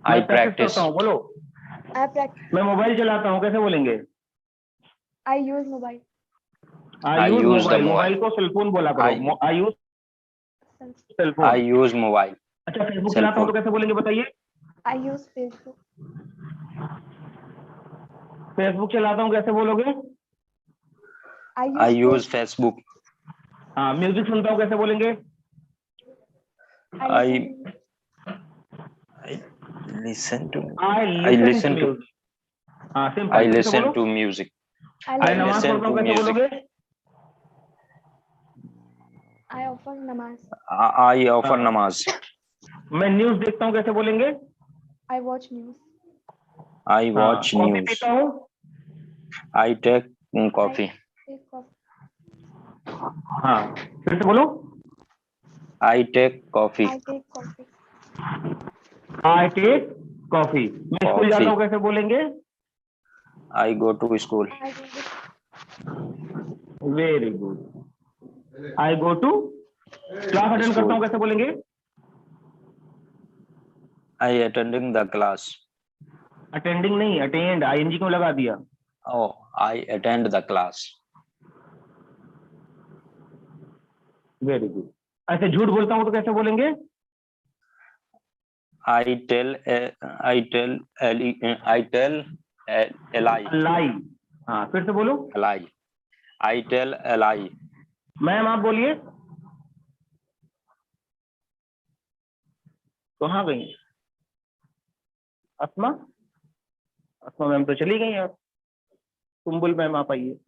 आई प्रैक्टिस करता हूँ, बोलो। मैं मोबाइल चलाता हूँ, कैसे बोलेंगे? आई यूज मोबाइल। आई यूज मोबाइल। मोबाइल को सेलफोन बोला करो। आई यूज सेलफोन। आई यूज मोबाइल। अच्छा, फेसबुक चलाता हूँ तो कैसे बोलेंगे बताइए? आई यूज फेसबुक। फेसबुक चलाता हूँ, कैसे बोलोगे? I use Facebook. हाँ। म्यूजिक सुनता हूँ, कैसे बोलेंगे? I listen to. I listen to. हाँ simple. I listen to music. I नमाज पढ़ता हूँ, कैसे बोलोगे? आई ऑफर नमाज। आई ऑफर नमाज। मैं न्यूज देखता हूँ, कैसे बोलेंगे? I watch news. I watch coffee news. पीता हूँ। I take coffee. हाँ फिर से बोलो। I take coffee. I take coffee. I take coffee. मैं स्कूल जाता हूँ, कैसे बोलेंगे? I go to school. Very good. I go to. Class attend करता हूँ, कैसे बोलेंगे? I attending the class. Attending नहीं, अटेंड। आईएनजी क्यों लगा दिया? Oh, I attend the class. Very good. ऐसे झूठ बोलता हूँ तो कैसे बोलेंगे? आई टेल ए लाई। हाँ फिर से बोलो। लाई। I tell a lie. Ma'am आप बोलिए। कहाँ गई अस्मा? अस्मा मैम तो चली गई यार। सुम्बुल मैम आप आइए।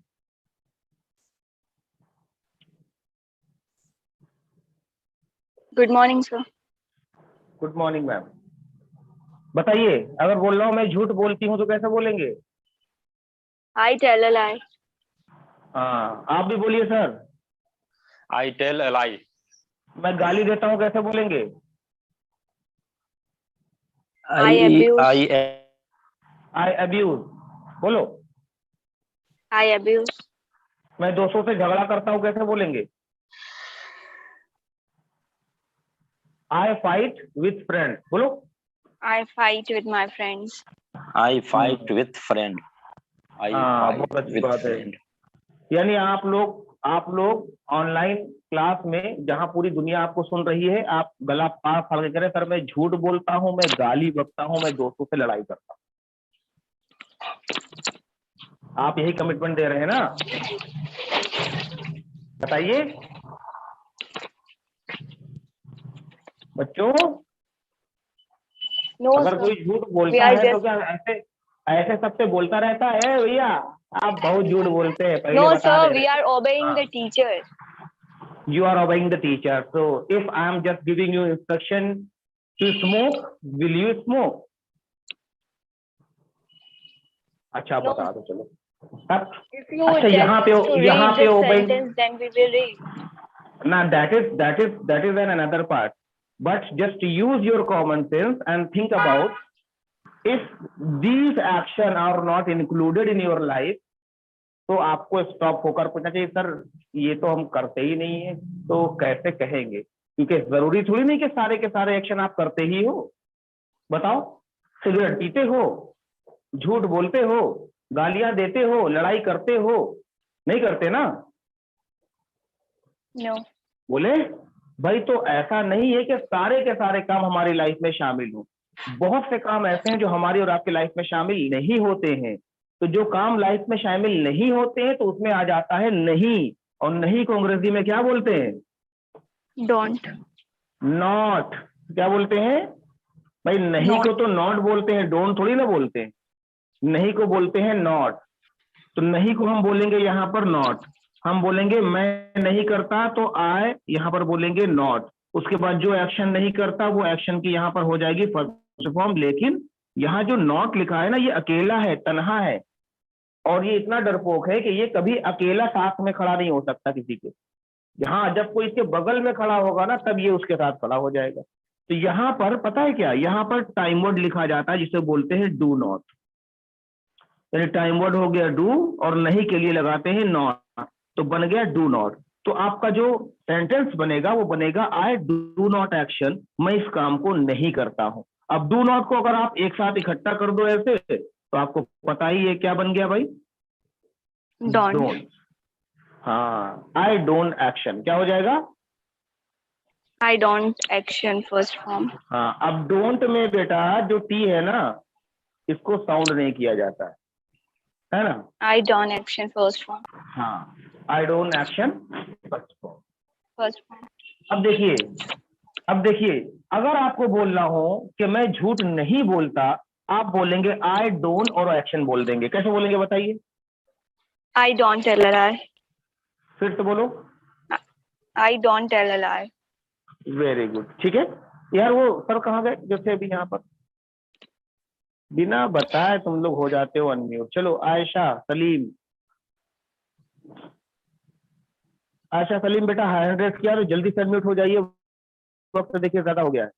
Good morning sir. Good morning ma'am. बताइए, अगर बोल रहा हूँ मैं झूठ बोलती हूँ तो कैसे बोलेंगे? I tell a lie. हाँ, आप भी बोलिए sir. I tell a lie. मैं गाली देता हूँ कैसे बोलेंगे? I abuse. I abuse. बोलो। I abuse. मैं दोस्तों से झगड़ा करता हूँ कैसे बोलेंगे? आई फाइट विथ फ्रेंड। बोलो। I fight with my friends. I fight with friend. I हाँ, fight बहुत अच्छी with बात है। friend. यानी आप लोग ऑनलाइन क्लास में जहां पूरी दुनिया आपको सुन रही है, आप गला फाड़ फाड़ के करें, सर मैं झूठ बोलता हूं, मैं गाली बकता हूं, मैं दोस्तों से लड़ाई करता हूं। आप यही कमिटमेंट दे रहे हैं ना? बताइए बच्चों। No, अगर sir. कोई झूठ We बोलता are है तो just. क्या ऐसे ऐसे सबसे बोलता रहता है? भैया आप बहुत झूठ बोलते हैं, पहले No, बता sir. दे We रहे are obeying हाँ। the teacher. You are obeying the teacher. So if I am just giving you instruction to smoke, will you smoke? अच्छा No. बता दो चलो। अब If you अच्छा tell यहाँ us to पे read the obeying sentence, then we will read. ना, that is an another part. But just use your common sense and think about if these action are not included in your life, तो आपको stop होकर पूछना चाहिए sir ये तो हम करते ही नहीं है तो कैसे कहेंगे? क्योंकि जरूरी थोड़ी नहीं कि सारे के सारे एक्शन आप करते ही हो। बताओ, सिगरेट पीते हो, झूठ बोलते हो, गालियां देते हो, लड़ाई करते हो, नहीं करते ना? No. बोले भाई, तो ऐसा नहीं है कि सारे के सारे काम हमारी लाइफ में शामिल हो। बहुत से काम ऐसे हैं जो हमारी और आपकी लाइफ में शामिल नहीं होते हैं। तो जो काम लाइफ में शामिल नहीं होते हैं तो उसमें आ जाता है नहीं, और नहीं को अंग्रेजी में क्या बोलते हैं? Don't. नॉट। क्या बोलते हैं भाई? नहीं Not. को तो नॉट बोलते हैं, डोंट थोड़ी ना बोलते हैं। नहीं को बोलते हैं नॉट। तो नहीं को हम बोलेंगे यहाँ पर नॉट। हम बोलेंगे मैं नहीं करता तो आई, यहाँ पर बोलेंगे नॉट। उसके बाद जो एक्शन नहीं करता वो एक्शन की यहाँ पर हो जाएगी फर्स्ट फॉर्म। लेकिन यहाँ जो नॉट लिखा है ना, ये अकेला है, तन्हा है, और ये इतना डरपोक है कि ये कभी अकेला साथ में खड़ा नहीं हो सकता किसी के। यहाँ जब कोई इसके बगल में खड़ा होगा ना, तब ये उसके साथ खड़ा हो जाएगा। तो यहाँ पर पता है क्या, यहाँ पर टाइम वर्ड लिखा जाता है जिसे बोलते हैं डू नॉट। यानी टाइम वर्ड हो गया डू, और नहीं के लिए लगाते हैं नॉट, तो बन गया डू नॉट। तो आपका जो सेंटेंस बनेगा वो बनेगा आई डू नॉट एक्शन, मैं इस काम को नहीं करता हूं। अब डू नॉट को अगर आप एक साथ इकट्ठा कर दो ऐसे, तो आपको पता ही है क्या बन गया भाई? Don't. हाँ, आई डोंट एक्शन क्या हो जाएगा? I don't action first form. हाँ, अब डोंट में बेटा जो टी है ना, इसको साउंड नहीं किया जाता है ना? I don't action first form. हाँ, I don't action first form. First form. अब देखिए, अगर आपको बोलना हो कि मैं झूठ नहीं बोलता, आप बोलेंगे आई डोंट और एक्शन बोल देंगे। कैसे बोलेंगे बताइए? I don't tell a lie. फिर से बोलो। I don't tell a lie. Very good, ठीक है यार। वो सर कहाँ गए जो थे अभी यहाँ पर? बिना बताए तुम लोग हो जाते हो अनम्यूट। चलो आयशा सलीम, आयशा सलीम बेटा हैंड रेस किया तो जल्दी से अनम्यूट हो जाइए, वक्त देखिए ज्यादा हो गया है।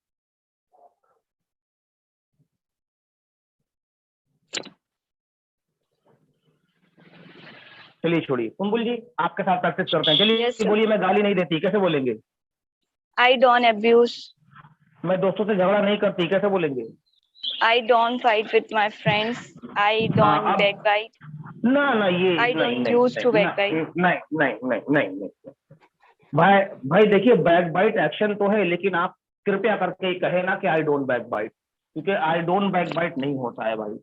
चलिए छोड़िए, कुंबुल जी आपके साथ प्रैक्टिस करते हैं। चलिए Yes, sir. बोलिए मैं गाली नहीं देती, कैसे बोलेंगे? I don't abuse. मैं दोस्तों से झगड़ा नहीं करती, कैसे बोलेंगे? I don't fight with my friends. I don't अब- backbite. ना ये I don't use to backbite. नहीं भाई देखिए, बैक बाइट एक्शन तो है, लेकिन आप कृपया करके कहे ना कि आई डोंट बैक बाइट, क्योंकि आई डोंट बैक बाइट नहीं होता है भाई।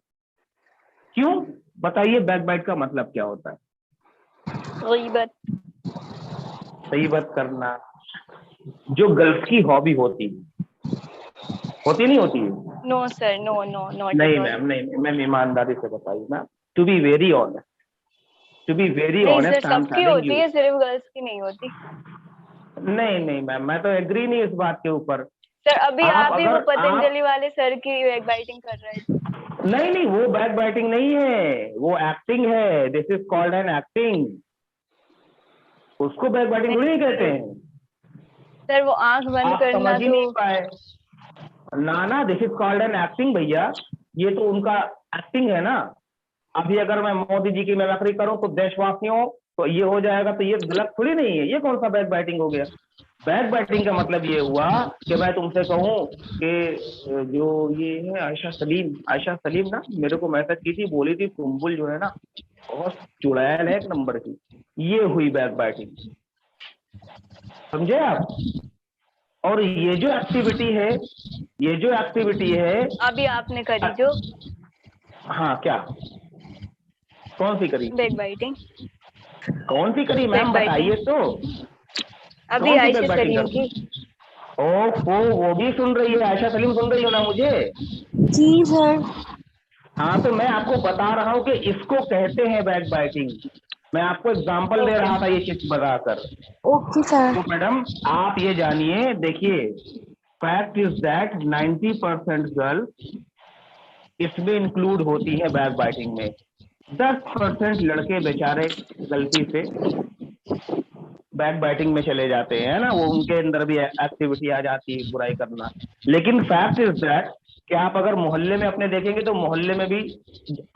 क्यों बताइए? बैक बाइट का मतलब क्या होता है? गीबत। सही बात करना, जो गर्ल्स की हॉबी होती नहीं होती है? No sir, no, not नहीं at all. मैम, नहीं मैम, ईमानदारी से बताइए ma'am, to be very honest, नहीं सर, सबकी होती है, सिर्फ गर्ल्स की नहीं होती। नहीं मैम, मैं तो एग्री नहीं इस बात के ऊपर। सर अभी आप भी वो अगर पतंजलि वाले सर की बैक बाइटिंग कर रहे थे। नहीं नहीं, वो बैक बाइटिंग नहीं है, वो एक्टिंग है। This is called an acting. उसको बैक बाइटिंग थोड़ी नहीं कहते हैं। सर वो आंख बंद आप करना समझ ही नहीं पाए। ना, this is called an acting भैया। ये तो उनका एक्टिंग है ना। अभी अगर मैं मोदी जी की मिमिक्री करूं तो देशवासियों तो ये हो जाएगा, तो ये गलत थोड़ी नहीं है। ये कौन सा बैक बाइटिंग हो गया? बैक बाइटिंग का मतलब ये हुआ कि मैं तुमसे कहूं कि जो ये है आयशा सलीम ना, मेरे को मैसेज की थी, बोली थी कुंबुल जो है ना बहुत चुड़ैल है एक नंबर की। ये हुई बैक बाइटिंग, समझे आप? और ये जो एक्टिविटी है अभी आपने करी जो हाँ, क्या कौन सी करी? बैक बाइटिंग कौन सी करी मैम, बताइए तो। अभी कौन सी आयशा backbiting सलीम करी? की। ओहो, वो भी सुन रही है? आयशा सलीम सुन रही हो ना मुझे? जी सर। हाँ, तो मैं आपको बता रहा हूँ कि इसको कहते हैं बैक बाइटिंग। मैं आपको एग्जांपल दे रहा था ये चीज बताकर। Okay sir. तो मैडम आप ये जानिए, देखिए, फैक्ट इज दैट 90% गर्ल इसमें इंक्लूड होती है बैक बाइटिंग में। 10% लड़के बेचारे गलती से बैक बाइटिंग में चले जाते हैं ना, वो उनके अंदर भी एक्टिविटी आ जाती है बुराई करना। लेकिन फैक्ट इज दैट कि आप अगर मोहल्ले में अपने देखेंगे तो मोहल्ले में भी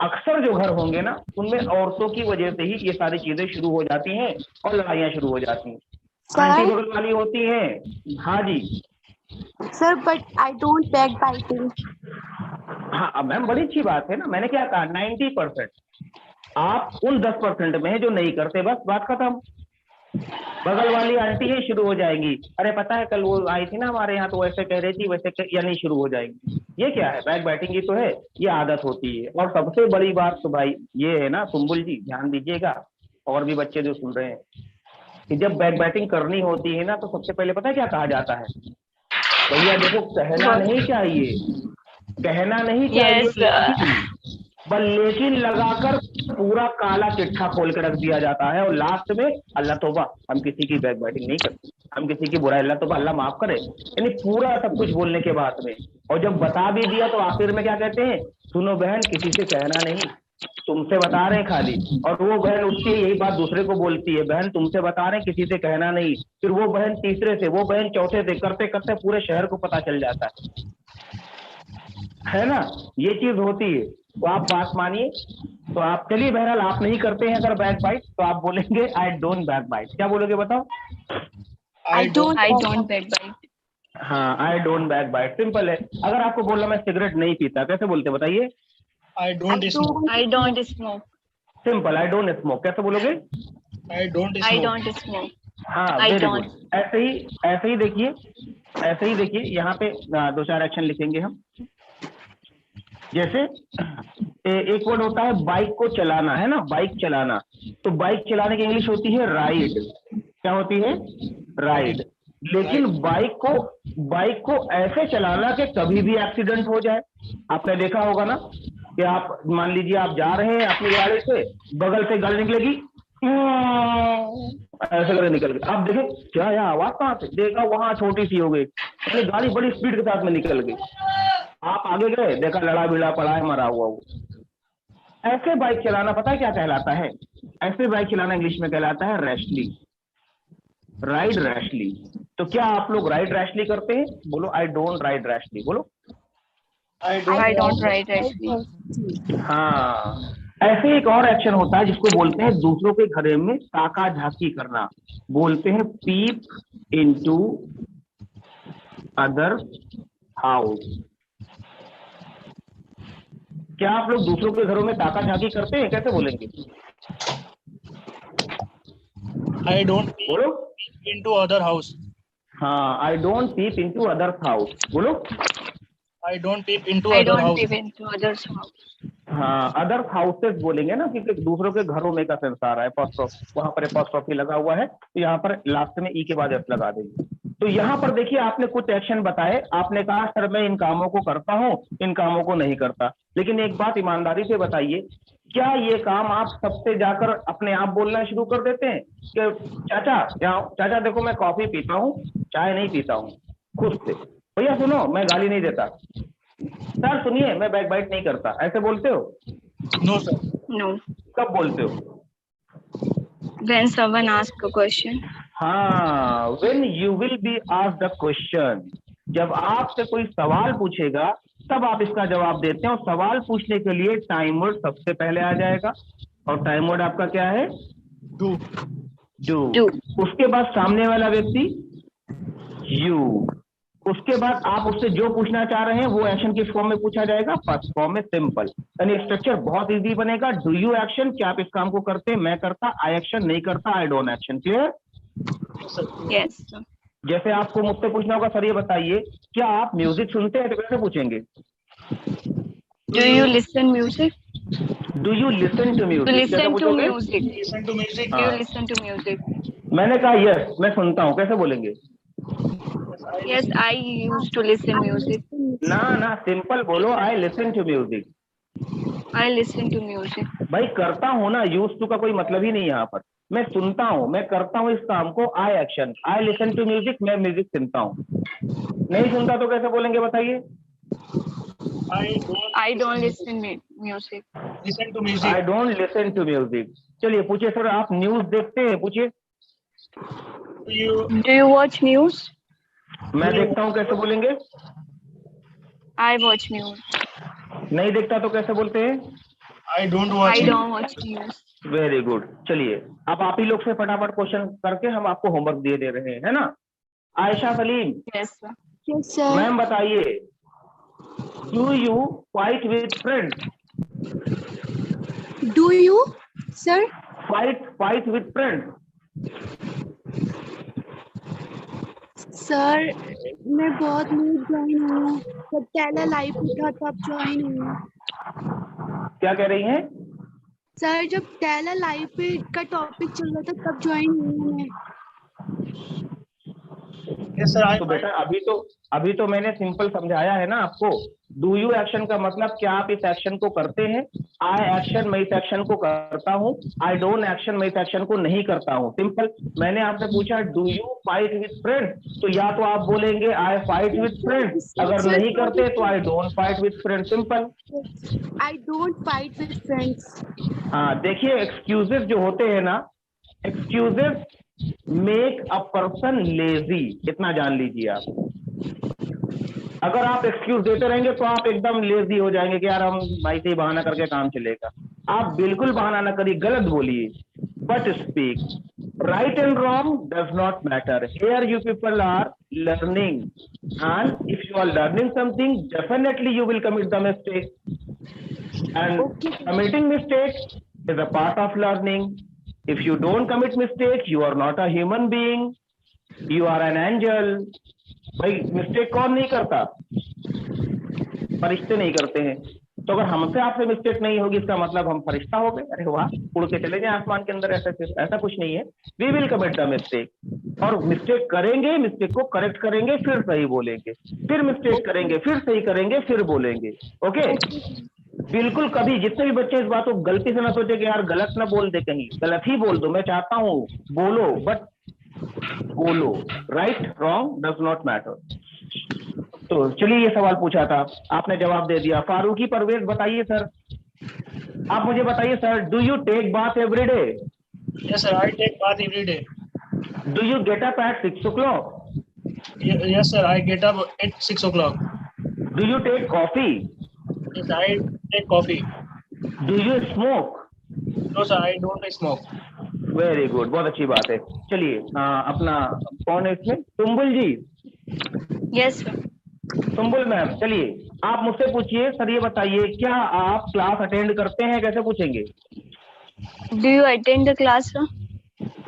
अक्सर जो घर होंगे ना, उनमें औरतों की वजह से ही ये सारी चीजें शुरू हो जाती हैं और लड़ाइयाँ शुरू हो जाती हैं। आंटी बगल वाली होती हैं। हाँ जी sir but I don't back biting. हाँ मैम, बड़ी अच्छी बात है ना। मैंने क्या कहा, 90%। आप उन 10% में है जो नहीं करते, बस बात खत्म। बगल वाली आंटी ही शुरू हो जाएंगी, अरे पता है कल वो आई थी ना हमारे यहाँ, तो वैसे कह रही थी, यानी शुरू हो जाएंगी। ये क्या है? बैक बाइटिंग ही तो है, ये आदत होती है। और सबसे बड़ी बात तो भाई ये है ना, कुंबुल जी ध्यान दीजिएगा, और भी बच्चे जो सुन रहे हैं, कि जब बैक बाइटिंग करनी होती है ना, तो सबसे पहले पता है क्या कहा जाता है? भैया देखो, कहना नहीं चाहिए, कहना नहीं चाहिए, लेकिन लगाकर पूरा काला चिट्ठा खोल के रख दिया जाता है। और लास्ट में अल्लाह तौबा, हम किसी की बैक बाइटिंग नहीं करते, हम किसी की बुराई, अल्लाह तौबा, अल्लाह माफ करे, यानी पूरा सब कुछ बोलने के बाद में। और जब बता भी दिया तो आखिर में क्या कहते हैं? सुनो बहन, किसी से कहना नहीं, तुमसे बता रहे हैं खाली। और वो बहन उठती है, यही बात दूसरे को बोलती है, बहन तुमसे बता रहे हैं, किसी से कहना नहीं। फिर वो बहन तीसरे से, वो बहन चौथे से, करते करते पूरे शहर को पता चल जाता है ना? ये चीज होती है। तो आप बात मानिए। तो आप चलिए, बहरहाल आप नहीं करते हैं अगर बैक बाइट, तो आप बोलेंगे आई डोंट बैक बाइट। क्या बोलोगे बताओ? I don't back bite. हाँ, I don't back bite, simple है। अगर आपको बोलना मैं सिगरेट नहीं पीता, कैसे बोलते बताइए? आई don't smoke. I don't smoke. Simple, I don't smoke. कैसे बोलोगे? आई डोंट स्मोक। हाँ, वेरी गुड। ऐसे ही देखिए, यहाँ पे 2-4 एक्शन लिखेंगे हम। जैसे एक वर्ड होता है बाइक को चलाना, है ना, बाइक चलाना। तो बाइक चलाने की इंग्लिश होती है राइड। क्या होती है? राइड। लेकिन बाइक को ऐसे चलाना कि कभी भी एक्सीडेंट हो जाए। आपने देखा होगा ना कि आप मान लीजिए आप जा रहे हैं अपनी गाड़ी से, बगल से गाड़ी निकलेगी, ऐसे करके निकल गई। आप देखें क्या यहाँ आवाज कहाँ से, देखा वहां छोटी सी हो गई, गाड़ी बड़ी स्पीड के साथ में निकल गई। आप आगे गए, देखा लड़ा भिड़ा पड़ा है, मरा हुआ वो। ऐसे बाइक चलाना पता है क्या कहलाता है? ऐसे बाइक चलाना इंग्लिश में कहलाता है रैशली, राइड रैशली। तो क्या आप लोग राइड रैशली करते हैं? बोलो आई डोंट राइड रैशली। बोलो आई डोंट राइड रैशली। हाँ, ऐसे एक और एक्शन होता है जिसको बोलते हैं दूसरों के घर में ताका झांकी करना, बोलते हैं पीप इनटू अदर हाउस। क्या आप लोग दूसरों के घरों में ताका झांकी करते हैं? कैसे बोलेंगे? आई डोंट बोलो इनटू अदर हाउस। हाँ, I don't peep into other house. बोलो I don't peep into other house. हाँ, अदर हाउसेस बोलेंगे ना, क्योंकि दूसरों के घरों में का संसार है। वहां पर एपॉस्ट्रोफी लगा हुआ है, तो यहाँ पर लास्ट में ई के बाद एफ लगा देंगे। तो यहाँ पर देखिए, आपने कुछ एक्शन बताए, आपने कहा सर मैं इन कामों को करता हूँ, इन कामों को नहीं करता। लेकिन एक बात ईमानदारी से बताइए, क्या ये काम आप सबसे जाकर अपने आप बोलना शुरू कर देते हैं कि चाचा देखो मैं कॉफी पीता हूँ, चाय नहीं पीता हूँ, खुद से? भैया सुनो, मैं गाली नहीं देता। सर सुनिए, मैं बैक बाइट नहीं करता, ऐसे बोलते हो? No sir. No. कब बोलते हो? When someone asks a question. हाँ, when you will be asked a question, जब आपसे कोई सवाल पूछेगा तब आप इसका जवाब देते हैं। और सवाल पूछने के लिए टाइम वर्ड सबसे पहले आ जाएगा, और टाइम वर्ड आपका क्या है? डू। डू। उसके बाद सामने वाला व्यक्ति यू। उसके बाद आप उससे जो पूछना चाह रहे हैं वो एक्शन किस फॉर्म में पूछा जाएगा? फर्स्ट फॉर्म में, सिंपल। यानी स्ट्रक्चर बहुत इजी बनेगा। डू यू एक्शन, क्या आप इस काम को करते हैं? मैं करता। आई एक्शन, नहीं करता। I don't action. Clear? Yes. जैसे आपको मुझसे पूछना होगा, सर ये बताइए क्या आप म्यूजिक सुनते हैं, तो कैसे पूछेंगे? Do you listen music? Do you listen to To music? listen to music. Listen to music. Do you listen to music? मैंने कहा यस, मैं सुनता हूँ, कैसे बोलेंगे? Yes, I used to listen music. ना ना, सिंपल बोलो, I listen to music. I listen to music. भाई करता हूँ ना, यूज टू का कोई मतलब ही नहीं यहाँ पर। मैं सुनता हूँ, मैं करता हूँ इस काम को, I action. I listen to music, मैं म्यूजिक सुनता हूँ। नहीं सुनता तो कैसे बोलेंगे बताइए? I don't listen music. Listen to music. I don't listen to music. चलिए पूछिए सर, आप न्यूज देखते हैं? पूछिए। Do you watch news? मैं देखता हूँ, कैसे बोलेंगे? I watch news. नहीं देखता तो कैसे बोलते हैं? I don't I watch. don't watch news. Very good. चलिए अब आप ही लोग से फटाफट क्वेश्चन करके हम आपको होमवर्क दे रहे हैं, है ना? Ayesha Salim, Yes, sir. Yes, sir. Ma'am बताइए, do you fight with friends? Do you, sir? Fight with friends. Sir मैं बहुत न्यू ज्वाइन हुई हूँ, जब टेलर लाइव उठा तब ज्वाइन हुई हूँ। क्या कह रही हैं? सर जब टेलर लाइव पे का टॉपिक चल रहा था तब ज्वाइन हुई हूँ मैं। Yes sir. तो बेटा अभी तो मैंने सिंपल समझाया है ना आपको। डू यू एक्शन का मतलब क्या आप इस एक्शन को करते हैं? आई एक्शन, मैं इस एक्शन को करता हूँ। आई डोंट एक्शन, मैं इस एक्शन को नहीं करता हूँ। सिंपल। मैंने आपसे पूछा do you fight with friends, तो या तो आप बोलेंगे आई फाइट विद फ्रेंड्स, अगर नहीं करते तो I don't fight with friends. Simple. I don't fight with friends. हाँ देखिए, एक्सक्यूजेस जो होते हैं ना, excuses make a person lazy, इतना जान लीजिए आप। अगर आप एक्सक्यूज देते रहेंगे तो आप एकदम लेजी हो जाएंगे कि यार हम ऐसे ही बहाना करके काम चलेगा। आप बिल्कुल बहाना ना करिए, गलत बोलिए, but speak. Right and wrong does not matter, here you people are learning, and if you are learning something definitely you will commit the mistake, and committing mistake is a part of learning. If you don't commit mistake, you are not a human being. You are an angel. भाई mistake कौन नहीं करता? फरिश्ते नहीं करते हैं। तो अगर हमसे आपसे मिस्टेक नहीं होगी इसका मतलब हम फरिश्ता हो गए? अरे वाह, उड़ के चले जाए आसमान के अंदर। ऐसा कुछ नहीं है। We will commit the mistake, और मिस्टेक करेंगे, मिस्टेक को करेक्ट करेंगे, फिर सही बोलेंगे, फिर मिस्टेक करेंगे, फिर सही करेंगे, फिर बोलेंगे। ओके? बिल्कुल कभी जितने भी बच्चे इस बात को गलती से ना सोचे कि यार गलत ना बोल दे, कहीं गलत ही बोल दो। मैं चाहता हूँ बोलो, बट बोलो। Right wrong does not matter. तो चलिए, ये सवाल पूछा था, आपने जवाब दे दिया। फारूकी परवेज बताइए सर, आप मुझे बताइए sir, do you take bath every day? Yes sir, I take bath every day. Do you get up at 6 o'clock? Yes sir, I get up at 6 o'clock। Do you take coffee? Yes, I take coffee. Do you smoke? No sir, I don't smoke. Very good, बहुत अच्छी बात है। चलिए अपना कौन है इसमें? Sumbul ji. Yes, sir. Sumbul ma'am, चलिए आप मुझसे पूछिए। सर ये बताइए, क्या आप क्लास अटेंड करते हैं? कैसे पूछेंगे? Do you attend the class, sir?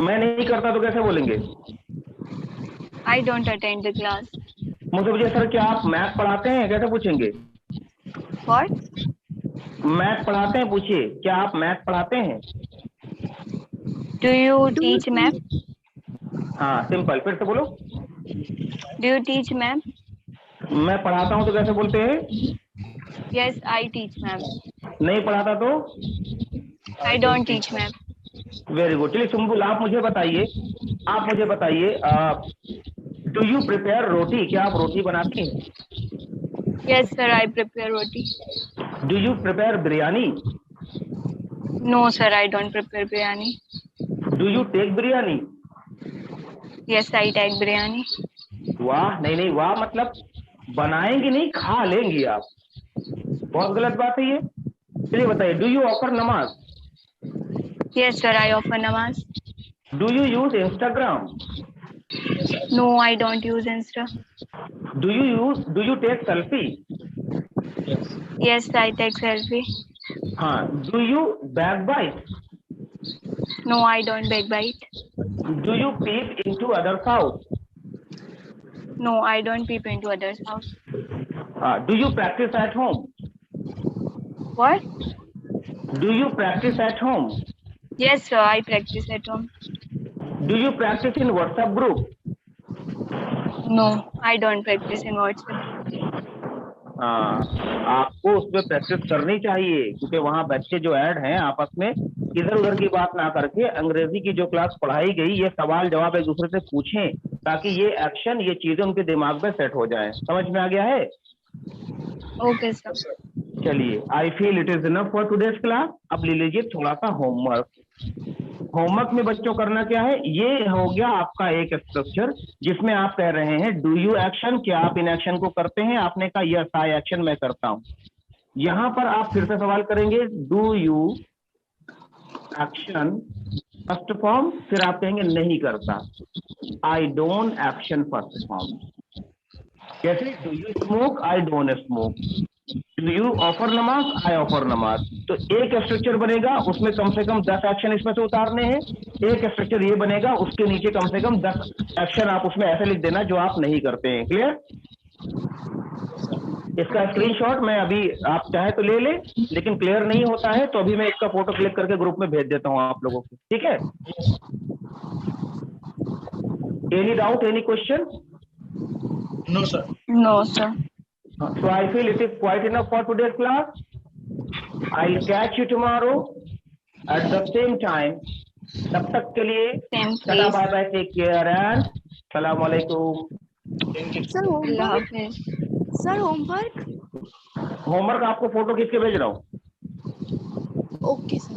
मैं नहीं करता तो कैसे बोलेंगे? I don't attend the class. मुझसे पूछिए, सर क्या आप मैथ पढ़ाते हैं? कैसे पूछेंगे? What? मैथ पढ़ाते हैं, पूछिए क्या आप मैथ पढ़ाते हैं? Do you teach math? हाँ सिंपल, फिर से बोलो। Do you teach math? मैं पढ़ाता हूँ तो कैसे बोलते हैं? Yes, I teach math. नहीं पढ़ाता तो? I don't teach math. Very good. चलिए सुम्बुल, आप मुझे बताइए डू यू प्रिपेयर रोटी? क्या आप रोटी बनाती हैं? Yes, sir. I prepare roti. Do you prepare biryani? No, sir. I don't prepare biryani. Do you take biryani? Yes, I take biryani. वाह, नहीं नहीं, वाह मतलब बनाएंगे नहीं, खा लेंगी आप। बहुत गलत बात है ये। चलिए बताइए, do you offer namaz? Yes, sir. I offer namaz. Do you use Instagram? No, I don't use Insta. Do you take selfie? Yes, I take selfie. हाँ, do you backbite? No, I don't backbite. Do you peep into others' house? No, I don't peep into others' house. Do you practice at home? What? Do you practice at home? Yes, sir. I practice at home. Do you practice in WhatsApp group? No, I don't practice in WhatsApp. आपको उसमें practice करनी चाहिए, क्योंकि वहाँ बच्चे जो add हैं आपस में इधर उधर की बात ना करके अंग्रेजी की जो क्लास पढ़ाई गई ये सवाल जवाब एक दूसरे से पूछें, ताकि ये एक्शन, ये चीजें उनके दिमाग में सेट हो जाए। समझ में आ गया है? Okay, sir. चलिए, I feel it is enough for today's class. अब ले लीजिए थोड़ा सा होमवर्क। होमवर्क में बच्चों करना क्या है, ये हो गया आपका एक स्ट्रक्चर जिसमें आप कह रहे हैं डू यू एक्शन, क्या आप इन एक्शन को करते हैं? आपने कहा यस आई एक्शन मैं करता हूं। यहां पर आप फिर से सवाल करेंगे do you action first form, फिर आप कहेंगे नहीं करता, I don't action first form. जैसे do you smoke, I don't smoke. Do you offer नमाज, आई ऑफर नमाज। तो एक स्ट्रक्चर बनेगा, उसमें कम से कम 10 एक्शन इसमें से उतारने हैं। एक स्ट्रक्चर ये बनेगा, उसके नीचे कम से कम 10 एक्शन आप उसमें ऐसे लिख देना जो आप नहीं करते हैं। क्लियर? इसका स्क्रीनशॉट मैं अभी, आप चाहे तो ले ले, लेकिन क्लियर नहीं होता है तो अभी मैं इसका फोटो क्लिक करके ग्रुप में भेज देता हूँ आप लोगों को। ठीक है? Any doubt, any question? No sir. No, sir. So I feel it is quite enough for today's class. I'll catch you tomorrow at the same time. तब तक के लिए tata bye bye, take care and सलाम वालेकुम। Sir Allah homework Hafiz. Sir homework homework आपको photo खींच के भेज रहा हूँ। Okay sir.